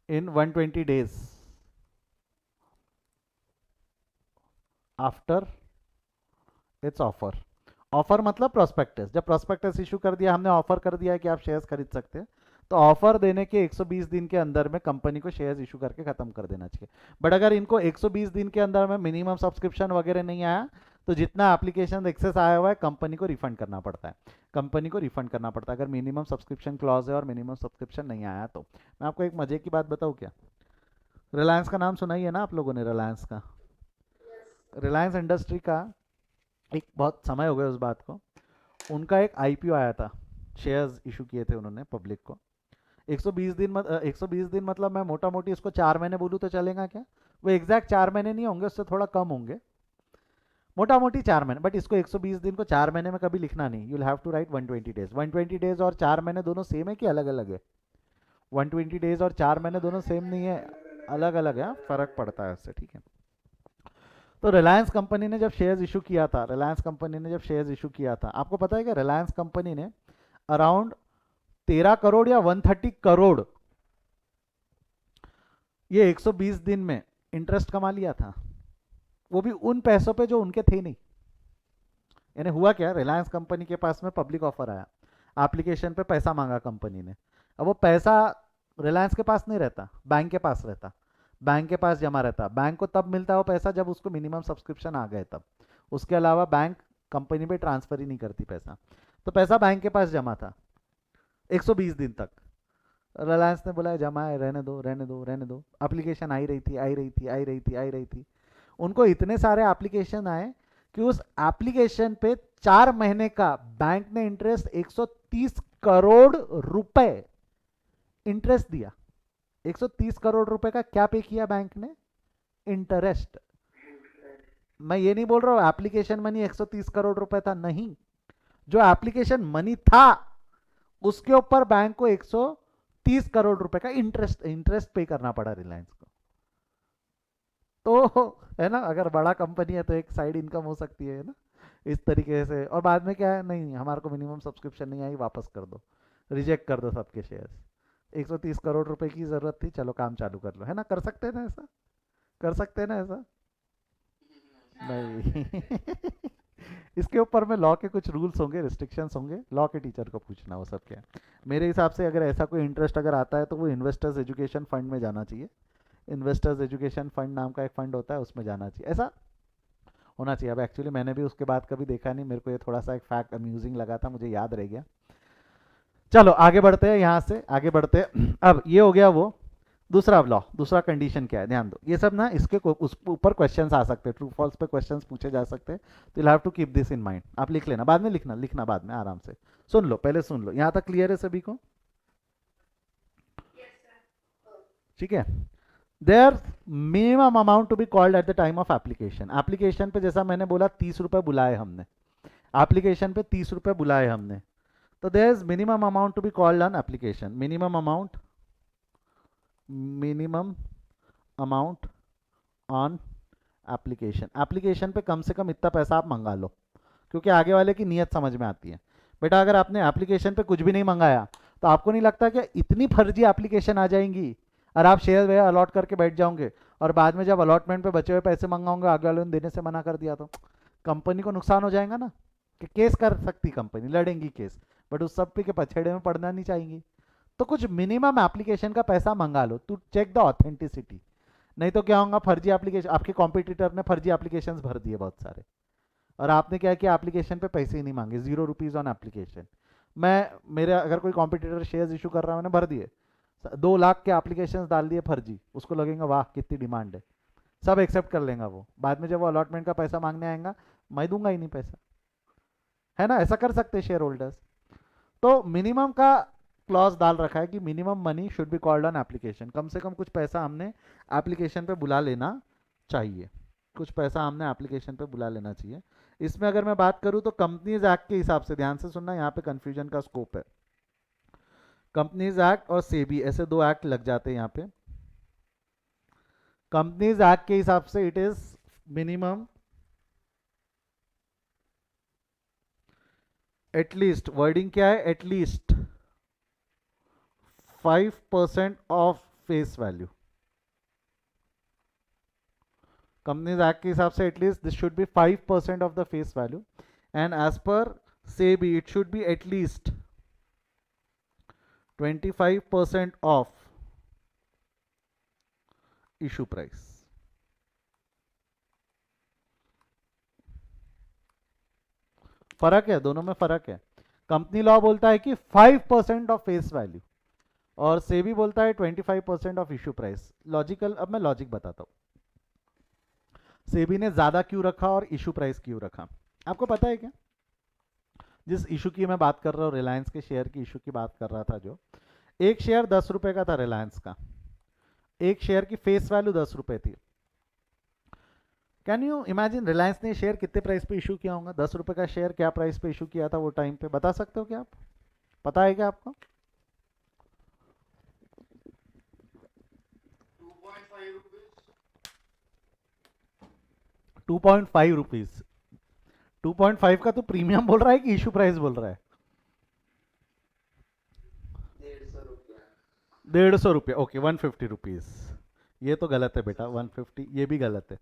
in 120 days after its offer। Offer मतलब प्रोस्पेक्टस, जब प्रोस्पेक्टस इशू कर दिया हमने, ऑफर कर दिया है कि आप शेयर्स खरीद सकते हैं, तो ऑफर देने के 120 दिन के अंदर में कंपनी को शेयर्स इशू करके खत्म कर देना चाहिए। बट अगर इनको 120 दिन के अंदर में मिनिमम सब्सक्रिप्शन वगैरह नहीं आया तो जितना एप्लीकेशन एक्सेस आया हुआ है कंपनी को रिफंड करना पड़ता है, कंपनी को रिफंड करना पड़ता है अगर मिनिमम सब्सक्रिप्शन क्लॉज है और मिनिमम सब्सक्रिप्शन नहीं आया तो। मैं आपको एक मजे की बात बताऊँ क्या, रिलायंस का नाम सुना ही है ना आप लोगों ने, रिलायंस का, रिलायंस इंडस्ट्री का एक बहुत समय हो गया उस बात को, उनका एक आईपीओ आया था, शेयर्स इशू किए थे उन्होंने पब्लिक को। 120 दिन 120 दिन मतलब मैं मोटा मोटी इसको 4 महीने बोलूँ तो चलेगा क्या? वो एग्जैक्ट 4 महीने नहीं होंगे, उससे थोड़ा कम होंगे, मोटा मोटी 4 महीने। बट इसको 120 दिन को 4 महीने में कभी लिखना नहीं, you'll have to write 120 days. 120 days और 4 महीने दोनों सेम है कि अलग अलग है? 120 डेज और 4 महीने दोनों सेम नहीं है, अलग अलग है, फर्क पड़ता है उससे, ठीक है। तो रिलायंस कंपनी ने जब शेयर्स इशू किया था, रिलायंस कंपनी ने जब शेयर्स इशू किया था, आपको पता है कि रिलायंस कंपनी ने अराउंड 13 करोड़ या 130 करोड़ ये 120 दिन में इंटरेस्ट कमा लिया था, वो भी उन पैसों पे जो उनके थे नहीं। यानी हुआ क्या, रिलायंस कंपनी के पास में पब्लिक ऑफर आया, एप्लीकेशन पे पैसा मांगा कंपनी ने। अब वो पैसा रिलायंस के पास नहीं रहता, बैंक के पास रहता, बैंक के पास जमा रहता। बैंक को तब मिलता है वो पैसा जब उसको मिनिमम सब्सक्रिप्शन आ गए तब। उसके अलावा बैंक कंपनी पे ट्रांसफर ही नहीं करती पैसा। तो पैसा बैंक के पास जमा था 120 दिन तक। रिलायंस ने बोला जमा है, रहने दो रहने दो रहने दो। एप्लीकेशन आई रही थी आई रही थी आई रही थी आई रही थी। उनको इतने सारे एप्लीकेशन आए कि उस एप्लीकेशन पे 4 महीने का बैंक ने इंटरेस्ट 130 करोड़ रुपए इंटरेस्ट दिया। 130 करोड़ रुपए का क्या पे किया बैंक ने, इंटरेस्ट। मैं ये नहीं बोल रहा हूं एप्लीकेशन मनी 130 करोड़ रुपए था, नहीं, जो एप्लीकेशन मनी था उसके ऊपर बैंक को 130 करोड़ रुपए का इंटरेस्ट इंटरेस्ट पे करना पड़ा रिलायंस को। तो है ना, अगर बड़ा कंपनी है तो एक साइड इनकम हो सकती है ना इस तरीके से। और बाद में क्या है, नहीं हमारे को मिनिमम सब्सक्रिप्शन नहीं आई, वापस कर दो, रिजेक्ट कर दो सबके शेयर्स। 130 करोड़ रुपए की जरूरत थी, चलो काम चालू कर लो, है ना, कर सकते हैं ना ऐसा, कर सकते हैं ना ऐसा। नहीं इसके ऊपर में लॉ के कुछ रूल्स होंगे, रिस्ट्रिक्शंस होंगे, लॉ के टीचर को पूछना वो सब क्या है। मेरे हिसाब से अगर ऐसा कोई इंटरेस्ट अगर आता है तो वो इन्वेस्टर्स एजुकेशन फंड में जाना चाहिए। इन्वेस्टर्स एजुकेशन फंड नाम का एक फंड होता है, उसमें जाना चाहिए, ऐसा होना चाहिए। अब एक्चुअली मैंने भी उसके बाद कभी देखा नहीं, मेरे को ये थोड़ा सा एक फैक्ट अम्यूजिंग लगा था, मुझे याद रह गया। चलो आगे बढ़ते हैं, यहाँ से आगे बढ़ते हैं। अब ये हो गया वो दूसरा लॉ। दूसरा कंडीशन क्या है, ध्यान दो, ये सब ना इसके उस ऊपर क्वेश्चंस आ सकते हैं, ट्रू फॉल्स पे क्वेश्चंस पूछे जा सकते हैं, तो you have to keep this in mind. आप लिख लेना, बाद में लिखना, लिखना बाद में आराम से। सुन लो, पहले सुन लो, यहाँ तक क्लियर है सभी को, ठीक है। There minimum amount to be called at the time of application. Application पे जैसा मैंने बोला 30 रुपए बुलाए हमने, एप्लीकेशन पे 30 रुपए बुलाए हमने, तो there is minimum amount to be called on application. Minimum amount, minimum amount on application. Application पे कम से कम इतना पैसा आप मंगा लो, क्योंकि आगे वाले की नीयत समझ में आती है। बेटा अगर आपने एप्लीकेशन पे कुछ भी नहीं मंगाया तो आपको नहीं लगता कि इतनी फर्जी एप्लीकेशन आ जाएंगी और आप शेयर वेयर अलॉट करके बैठ जाओगे, और बाद में जब अलॉटमेंट पे बचे हुए पैसे मंगाओगे आगे वाले ने देने से मना कर दिया तो कंपनी को नुकसान हो जाएगा ना, कि केस कर सकती कंपनी, लड़ेंगी केस, बट उस सब पे के पछेड़े में पड़ना नहीं चाहेंगी। तो कुछ मिनिमम एप्लीकेशन का पैसा मंगा लो टू चेक द ऑथेंटिसिटी। नहीं तो क्या होगा, फर्जी एप्लीकेशन, आपके कॉम्पिटिटर ने फर्जी एप्लीकेशन भर दिए बहुत सारे, और आपने क्या किया, एप्लीकेशन पे पैसे ही नहीं मांगे, 0 रुपीज़ ऑन एप्लीकेशन। मैं, मेरे अगर कोई कॉम्पिटिटर शेयर्स इशू कर रहा है, मैंने भर दिए, 2 लाख के एप्लीकेशन डाल दिए फर्जी, उसको लगेगा वाह कितनी डिमांड है, सब एक्सेप्ट कर लेगा वो, बाद में जब वो अलॉटमेंट का पैसा मांगने आएगा मैं दूंगा ही नहीं पैसा, है ना, ऐसा कर सकते हैं शेयर होल्डर्स। तो मिनिमम का क्लॉज डाल रखा है कि minimum money should be called on application, कम से कम कुछ पैसा हमने एप्लीकेशन पे बुला लेना चाहिए, कुछ पैसा हमने एप्लीकेशन पे बुला लेना चाहिए। इसमें अगर मैं बात करूं तो कंपनीज एक्ट के हिसाब से, ध्यान से सुनना, यहाँ पे कंफ्यूजन का स्कोप है। कंपनीज एक्ट और सेबी ऐसे 2 एक्ट लग जाते हैं यहाँ पे। कंपनीज एक्ट के हिसाब से it is minimum at least, wording क्या है, at least 5% of face value. Companies act के हिसाब से at least this should be 5% of the face value, and as per SEBI it should be at least 25% of issue price. फर्क है, दोनों में फर्क है। कंपनी लॉ बोलता है कि 5% ऑफ फेस वैल्यू, और सेबी बोलता है 25% ऑफ इशू प्राइस। लॉजिकल, अब मैं लॉजिक बताता हूँ, सेबी ने ज्यादा क्यों रखा और इशू प्राइस क्यों रखा, आपको पता है क्या। जिस इशू की मैं बात कर रहा हूँ, रिलायंस के शेयर की इशू की बात कर रहा था, जो एक शेयर 10 रुपए का था रिलायंस का, एक शेयर की फेस वैल्यू 10 रुपए थी। कैन यू इमेजिन रिलायंस ने शेयर कितने प्राइस पे इशू किया होगा, 10 रुपए का शेयर क्या प्राइस पे इशू किया था वो टाइम पे, बता सकते हो क्या आप, पता है क्या आपको। 2.5 रुपीज। 2.5 रुपीज। 2.5 का तो प्रीमियम बोल रहा है कि इशू प्राइस बोल रहा है? 150 रुपया। Okay, 150 rupees. ये तो गलत है बेटा, 150 ये भी गलत है।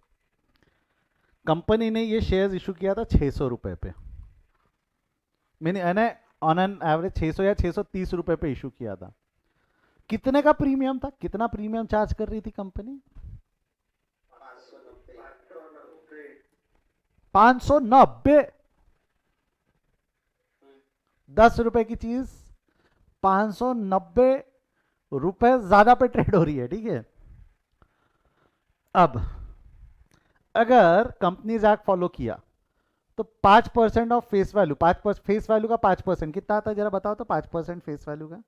कंपनी ने ये शेयर्स इशू किया था 600 रुपए पे, मैंने ऑन एन एवरेज 600 या 630 रुपए पे इशू किया था। कितने का प्रीमियम था, कितना प्रीमियम चार्ज कर रही थी कंपनी? 590। 10 रुपए की चीज 590 रुपए ज्यादा पे ट्रेड हो रही है, ठीक है। अब अगर कंपनीज एक्ट फॉलो किया तो 5% of face value, 5% face value का 5% कितना आता है जरा बताओ तो? 5% फेस वैल्यू का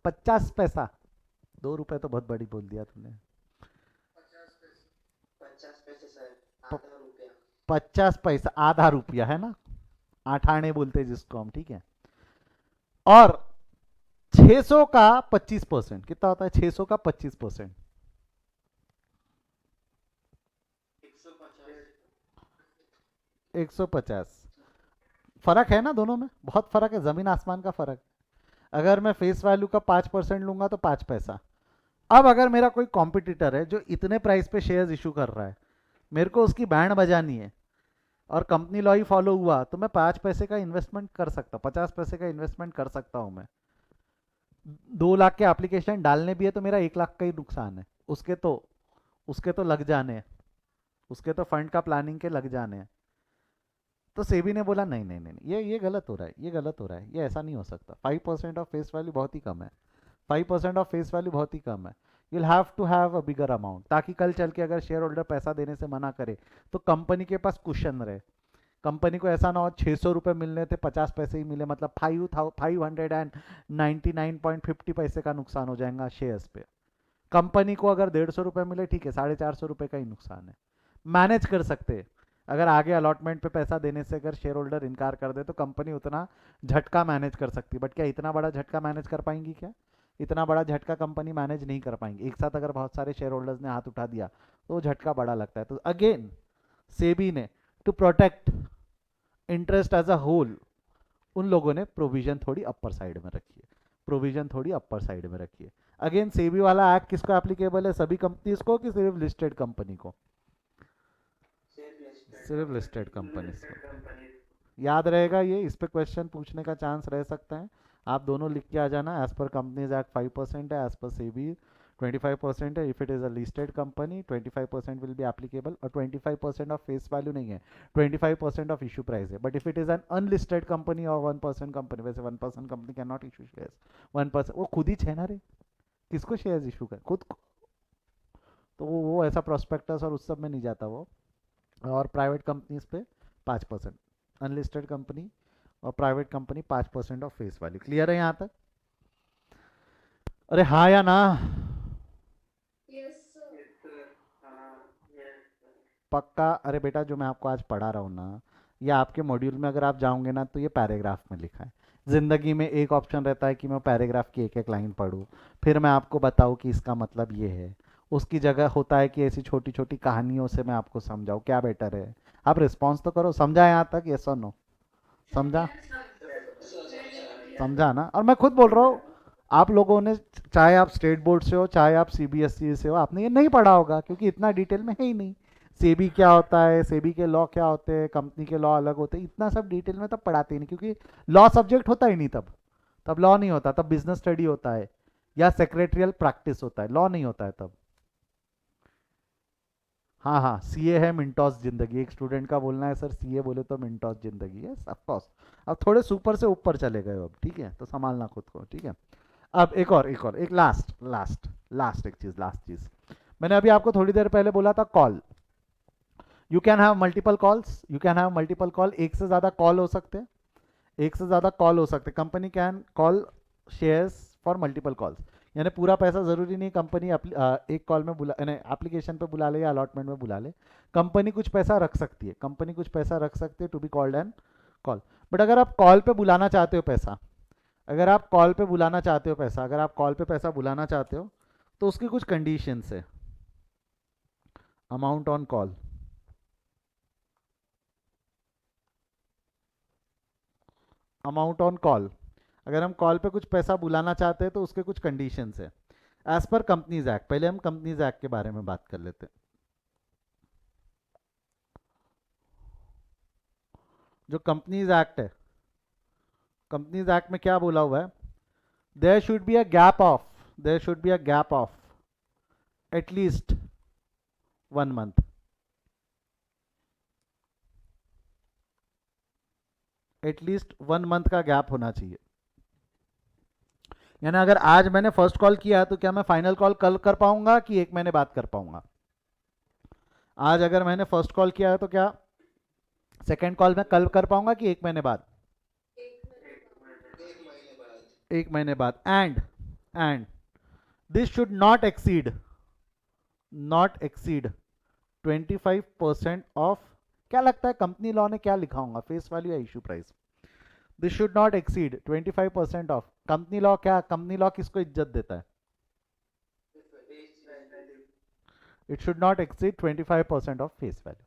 50 पैसा। 2 रुपए तो बहुत बड़ी बोल दिया तुमने। 50 पैसा आधा रुपया है ना, 8 आने बोलते हैं जिसको हम, ठीक है। और 600 का 25% कितना होता है? 600 का 25% 150। फर्क है ना दोनों में, बहुत फर्क है, जमीन आसमान का फर्क। अगर मैं फेस वैल्यू का 5% लूंगा तो 5 पैसा। अब अगर मेरा कोई कॉम्पिटिटर है जो इतने प्राइस पे शेयर्स इशू कर रहा है, मेरे को उसकी बैंड बजानी है और कंपनी लॉ ही फॉलो हुआ, तो मैं 5 पैसे का इन्वेस्टमेंट कर सकता हूँ, 50 पैसे का इन्वेस्टमेंट कर सकता हूँ मैं। 2 लाख के एप्लीकेशन डालने भी है तो मेरा 1 लाख का ही नुकसान है। उसके तो लग जाने हैं, उसके तो फंड का प्लानिंग के लग जाने हैं। तो सेबी ने बोला नहीं नहीं नहीं नहीं, ये गलत हो रहा है, ये गलत हो रहा है, ये ऐसा नहीं हो सकता। 5% ऑफ फेस वैल्यू बहुत ही कम है, 5% ऑफ फेस वैल्यू बहुत ही कम है। You have to have a bigger amount, ताकि कल चल के अगर शेयर होल्डर पैसा देने से मना करे तो कंपनी के पास कुशन रहे। कंपनी को ऐसा ना हो 600 रुपये मिलने थे 50 पैसे ही मिले, मतलब 599.50 पैसे का नुकसान हो जाएगा शेयर्स पे। कंपनी को अगर 150 रुपये मिले ठीक है, 450 रुपये का ही नुकसान है, मैनेज कर सकते हैं। अगर आगे अलॉटमेंट पे पैसा देने से अगर शेयर होल्डर इनकार कर दे तो कंपनी उतना झटका मैनेज कर सकती है। बट क्या इतना बड़ा झटका मैनेज कर पाएंगी क्या? इतना बड़ा झटका कंपनी मैनेज नहीं कर पाएंगी। एक साथ अगर बहुत सारे शेयर होल्डर्स ने हाथ उठा दिया तो झटका बड़ा लगता है। तो अगेन सेबी ने to protect interest as a whole, उन लोगों ने प्रोविजन थोड़ी अपर साइड में रखी है, प्रोविजन थोड़ी अपर साइड में रखी है। अगेन सेबी वाला एक्ट किसको एप्लीकेबल है? सभी कंपनीज को कि सिर्फ लिस्टेड कंपनी को? सिर्फ लिस्टेड कंपनीज को। याद रहेगा ये, इस पे क्वेश्चन पूछने का चांस रह सकता है। आप दोनों लिख के आ जाना। एज पर कंपनीज एक्ट 5% है, एज पर सेबी 25% है। If it is a listed company 25% will be applicable, और 25% ऑफ फेस वैल्यू नहीं है, 25% ऑफ इशू प्राइस है। But if it is an unlisted company और 1% कंपनी, वैसे 1% company can not issue shares. 1% वो खुद ही छह ना रे, किसको शेयर्स इशू कर खुद को? तो वो ऐसा प्रोस्पेक्टस और उस सब में नहीं जाता वो। और प्राइवेट कंपनीज पे 5%, अनलिस्टेड कंपनी और private company 5% of face value. Clear है यहाँ तक? अरे हाँ या ना? पक्का? अरे बेटा जो मैं आपको आज पढ़ा रहा हूँ ना, ये आपके मॉड्यूल में अगर आप जाओगे ना तो ये पैराग्राफ में लिखा है। ज़िंदगी में एक ऑप्शन रहता है कि मैं पैराग्राफ की एक एक लाइन पढूं, फिर मैं आपको बताऊँ कि इसका मतलब ये है। उसकी जगह होता है कि ऐसी छोटी छोटी कहानियों से मैं आपको समझाऊँ, क्या बेटर है? आप रिस्पॉन्स तो करो। समझा यहाँ तक? यस और नो? समझा? समझा ना? और मैं खुद बोल रहा हूँ, आप लोगों ने, चाहे आप स्टेट बोर्ड से हो चाहे आप सीबीएसई से हो, आपने ये नहीं पढ़ा होगा क्योंकि इतना डिटेल में है ही नहीं। सेबी क्या होता है, सेबी के लॉ क्या होते हैं, कंपनी के लॉ अलग होते हैं, इतना सब डिटेल में तब पढ़ाते ही नहीं, क्योंकि लॉ सब्जेक्ट होता ही नहीं तब। तब लॉ नहीं होता, तब बिजनेस स्टडी होता है या सेक्रेटरियल प्रैक्टिस होता है, लॉ नहीं होता है तब। हाँ हाँ, सीए है मिंटॉस जिंदगी। एक स्टूडेंट का बोलना है सर सीए बोले तो मिंटॉस जिंदगी है, ऑफ कोर्स। अब थोड़े सुपर से ऊपर चले गए हो अब, ठीक है, तो संभालना खुद को, ठीक है। अब एक लास्ट लास्ट लास्ट एक चीज, लास्ट चीज। मैंने अभी आपको थोड़ी देर पहले बोला था call. You can have multiple calls, you can have multiple call, एक से ज्यादा कॉल हो सकते हैं, एक से ज्यादा कॉल हो सकते हैं। Company can call shares for multiple calls, यानी पूरा पैसा जरूरी नहीं कंपनी एक कॉल में बुला, यानी एप्लीकेशन पे बुला ले या अलॉटमेंट में बुला ले। कंपनी कुछ पैसा रख सकती है, कंपनी कुछ पैसा रख सकती है to be called and call. But अगर आप कॉल पे बुलाना चाहते हो पैसा, अगर आप कॉल पे बुलाना चाहते हो पैसा, अगर आप कॉल पे पैसा बुलाना चाहते हो तो उसकी कुछ कंडीशंस है। Amount on call, amount on call, अगर हम कॉल पे कुछ पैसा बुलाना चाहते हैं तो उसके कुछ कंडीशंस है एज पर कंपनीज एक्ट। पहले हम कंपनीज एक्ट के बारे में बात कर लेते हैं। जो कंपनीज एक्ट है, कंपनीज एक्ट में क्या बोला हुआ है, there should be a gap of, there should be a gap of at least 1 month, at least 1 month का गैप होना चाहिए। यानी अगर आज मैंने फर्स्ट कॉल किया तो क्या मैं फाइनल कॉल कल कर पाऊंगा कि 1 महीने बाद कर पाऊंगा? आज अगर मैंने फर्स्ट कॉल किया है तो क्या सेकेंड कॉल मैं कल कर पाऊंगा कि 1 महीने बाद? 1 महीने बाद। And this should not exceed, not exceed 25% of, क्या लगता है कंपनी लॉ ने क्या लिखा होगा, फेस वैल्यू या issue price? This should not exceed 25% of, company law क्या, कंपनी लॉ किसको इज्जत देता है? It should not exceed 25% of face value.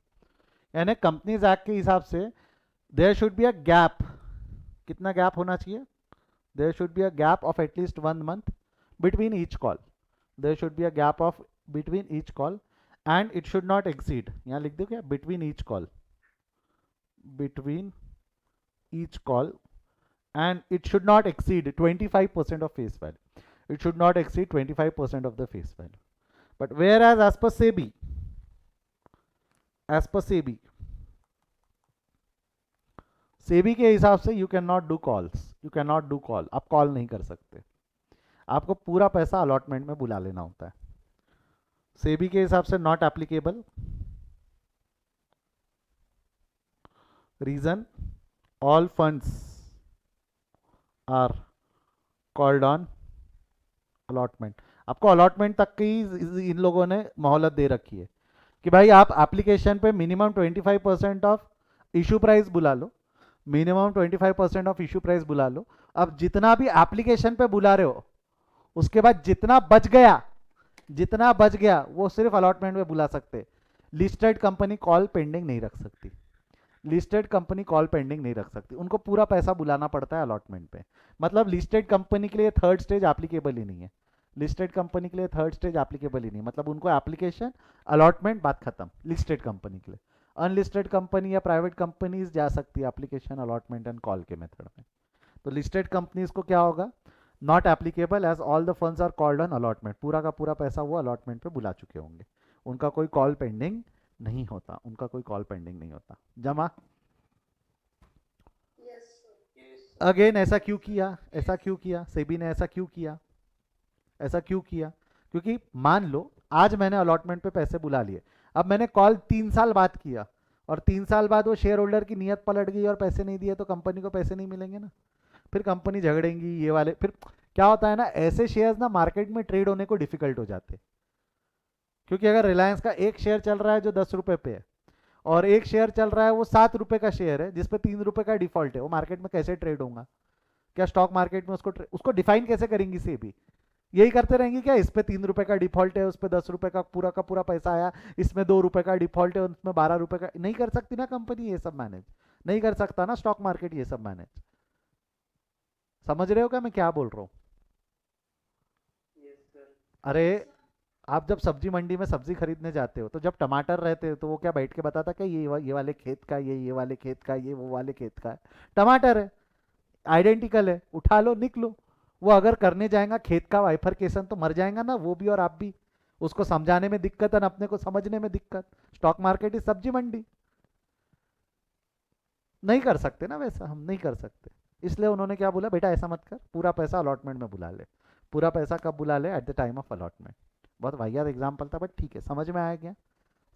यानी कंपनीज एक्ट के हिसाब से there should be a gap, कितना गैप होना चाहिए? There should be a gap of at least 1 month between each call, there should be a gap of between each call and it should not exceed, यहाँ लिख दो क्या, between each call, between each call, and it should not exceed 25% of face value. It should not exceed 25% of the face value. But whereas as per SEBI, as per SEBI, SEBI के हिसाब से you can not do calls, you can not do call, आप call नहीं कर सकते, आपको पूरा पैसा अलॉटमेंट में बुला लेना होता है। सेबी के हिसाब से not applicable, reason all funds are called on allotment. आपको अलॉटमेंट तक की इन लोगों ने मोहलत दे रखी है कि भाई आप एप्लीकेशन पे मिनिमम 25% ऑफ इशू प्राइस बुला लो, मिनिमम 25% ऑफ इशू प्राइस बुला लो। अब जितना भी एप्लीकेशन पे बुला रहे हो उसके बाद जितना बच गया, जितना बच गया वो सिर्फ अलॉटमेंट में बुला सकते। लिस्टेड कंपनी कॉल पेंडिंग नहीं रख सकती, लिस्टेड कंपनी कॉल पेंडिंग नहीं रख सकती, उनको पूरा पैसा बुलाना पड़ता है अलॉटमेंट पे। मतलब लिस्टेड कंपनी के लिए थर्ड स्टेज एप्लीकेबल ही नहीं है, लिस्टेड कंपनी के लिए थर्ड स्टेज एप्लीकेबल ही नहीं, मतलब उनको एप्लीकेशन अलॉटमेंट बात खत्म लिस्टेड कंपनी के लिए। अनलिस्टेड कंपनी या प्राइवेट कंपनीज जा सकती है एप्लीकेशन अलॉटमेंट एंड कॉल के मेथड में। तो लिस्टेड कंपनीज को क्या होगा, not applicable as all the funds are called on allotment, पूरा का पूरा पैसा वो अलॉटमेंट पे बुला चुके होंगे, उनका कोई कॉल पेंडिंग नहीं होता, उनका कोई कॉल पेंडिंग नहीं होता। जमा अगेन ऐसा क्यों किया, ऐसा क्यों किया सेबी ने, ऐसा क्यों किया, ऐसा क्यों किया? क्योंकि मान लो आज मैंने अलॉटमेंट पे पैसे बुला लिए, अब मैंने कॉल 3 साल बाद किया और 3 साल बाद वो शेयर होल्डर की नीयत पलट गई और पैसे नहीं दिए तो कंपनी को पैसे नहीं मिलेंगे ना, फिर कंपनी झगड़ेंगी ये वाले। फिर क्या होता है ना, ऐसे शेयर्स ना मार्केट में ट्रेड होने को डिफिकल्ट हो जाते हैं। क्योंकि अगर रिलायंस का एक शेयर चल रहा है जो 10 रुपए पे है और एक शेयर चल रहा है वो 7 रुपए का शेयर है जिसपे 3 रुपए का डिफॉल्ट है, वो मार्केट में कैसे ट्रेड होगा? क्या स्टॉक मार्केट में उसको डिफाइन कैसे करेंगी सेबी? यही करते रहेंगे क्या, इस पे 3 रुपए का डिफॉल्ट है, उस पे 10 रुपए का पूरा पैसा आया, इसमें 2 रुपए का डिफॉल्ट है, उसमें 12 रुपए का, नहीं कर सकती ना कंपनी ये सब मैनेज, नहीं कर सकता ना स्टॉक मार्केट ये सब मैनेज। समझ रहे हो क्या मैं क्या बोल रहा हूँ? अरे आप जब सब्जी मंडी में सब्जी खरीदने जाते हो तो जब टमाटर रहते हो तो वो क्या बैठ के बताता क्या ये वाले खेत का, ये वाले खेत का, ये वो वाले खेत का है, टमाटर है, आइडेंटिकल है, उठा लो निकलो। वो अगर करने जाएगा खेत का वाइफरकेशन तो मर जाएगा ना वो भी और आप भी, उसको समझाने में दिक्कत है अपने को समझने में दिक्कत। स्टॉक मार्केट इज सब्जी मंडी, नहीं कर सकते ना वैसा, हम नहीं कर सकते। इसलिए उन्होंने क्या बोला, बेटा ऐसा मत कर, पूरा पैसा अलॉटमेंट में बुला ले। पूरा पैसा कब बुला ले? Eight the time of allotment. बहुत वाहियात एग्जाम्पल था बट ठीक है, समझ में आया क्या,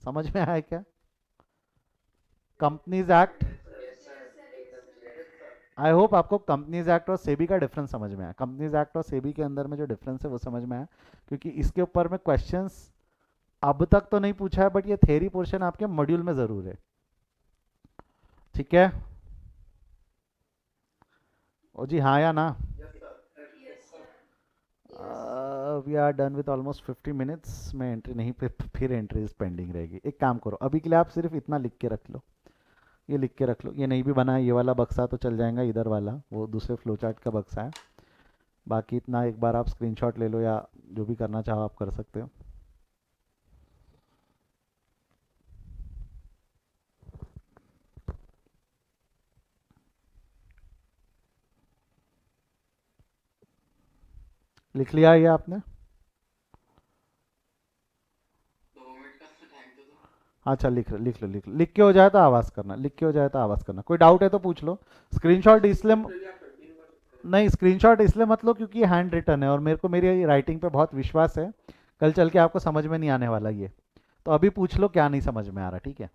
समझ में आया क्या? कंपनीज एक्ट, आई होप आपको कंपनीज एक्ट और सेबी का डिफरेंस समझ में आया, कंपनीज एक्ट और सेबी के अंदर में जो डिफरेंस है वो समझ में आया। क्योंकि इसके ऊपर में क्वेश्चंस अब तक तो नहीं पूछा है बट ये थेरी पोर्शन आपके मॉड्यूल में जरूर है, ठीक है? ओ जी हाँ या ना? We are done with almost 50 minutes में एंट्री नहीं फिर एंट्रीज पेंडिंग रहेगी। एक काम करो, अभी के लिए आप सिर्फ इतना लिख के रख लो, ये लिख के रख लो। ये नहीं भी बना है ये वाला बक्सा तो चल जाएगा, इधर वाला वो दूसरे फ्लो चार्ट का बक्सा है। बाकी इतना एक बार आप स्क्रीनशॉट ले लो या जो भी करना चाहो आप कर सकते हो। लिख लिया ये आपने? अच्छा लिख के हो जाए तो आवाज़ करना, लिख के हो जाए तो आवाज़ करना। कोई डाउट है तो पूछ लो। स्क्रीनशॉट इसलिए नहीं, स्क्रीनशॉट इसलिए मत लो क्योंकि हैंड रिटन है और मेरे को मेरी राइटिंग पे बहुत विश्वास है, कल चल के आपको समझ में नहीं आने वाला ये। तो अभी पूछ लो क्या नहीं समझ में आ रहा, ठीक है?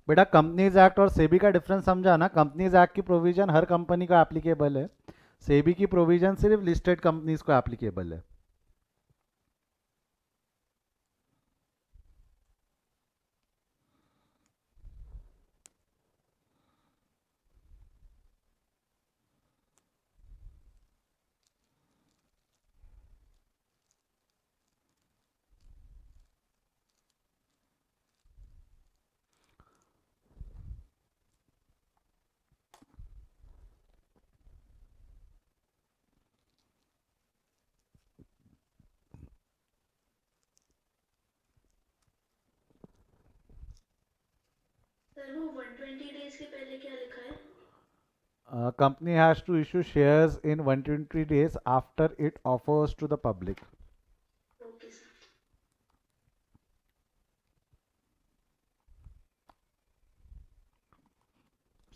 बेटा कंपनीज एक्ट और सेबी का डिफरेंस समझा ना? कंपनीज एक्ट की प्रोविजन हर कंपनी को एप्लीकेबल है, सेबी की प्रोविजन सिर्फ लिस्टेड कंपनीज को एप्लीकेबल है। सर वो 120 डेज के पहले क्या लिखा है? Company has to issue shares in 120 days after it offers to the public. Okay sir.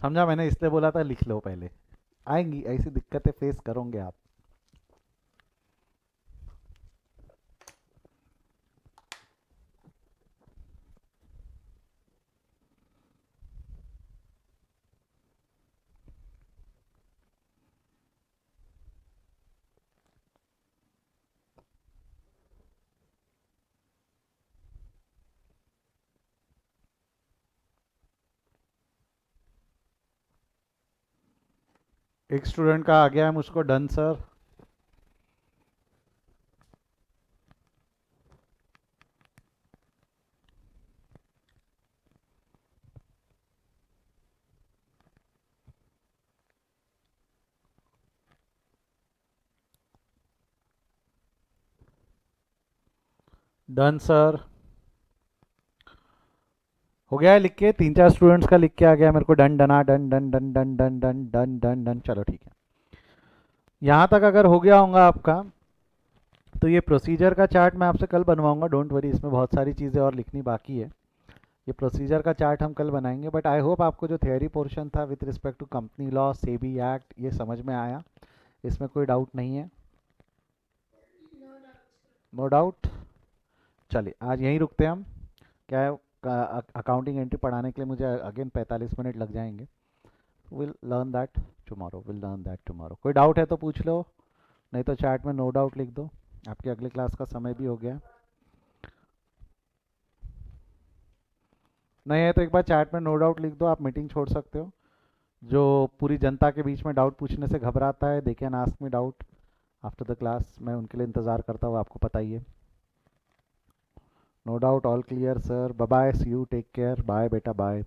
समझा? मैंने इसलिए बोला था लिख लो पहले, आएंगी ऐसी दिक्कतें फेस करोगे आप। एक स्टूडेंट का आ गया है मुझको, डन सर। डन सर, हो गया है लिख के, 3 4 स्टूडेंट्स का लिख के आ गया मेरे को, डन डना डन डन डन डन डन डन डन डन डन। चलो ठीक है, यहाँ तक अगर हो गया होगा आपका तो ये प्रोसीजर का चार्ट मैं आपसे कल बनवाऊंगा, डोंट वरी, इसमें बहुत सारी चीज़ें और लिखनी बाकी है। ये प्रोसीजर का चार्ट हम कल बनाएंगे, बट आई होप आपको जो थियरी पोर्शन था with respect to company law, SEBI act, ये समझ में आया, इसमें कोई डाउट नहीं है? No doubt sir. No doubt. चलिए आज यहीं रुकते हैं हम। क्या है, अकाउंटिंग एंट्री पढ़ाने के लिए मुझे अगेन 45 मिनट लग जाएंगे। Will learn that tomorrow. कोई डाउट है तो पूछ लो, नहीं तो चैट में नो डाउट लिख दो। आपके अगले क्लास का समय भी हो गया, नहीं है तो एक बार चैट में नो डाउट लिख दो, आप मीटिंग छोड़ सकते हो। जो पूरी जनता के बीच में डाउट पूछने से घबराता है, they can ask me doubt after the class, मैं उनके लिए इंतज़ार करता हूँ, आपको पता ही है। No doubt, all clear sir, bye bye, see you, take care, bye बेटा बाय।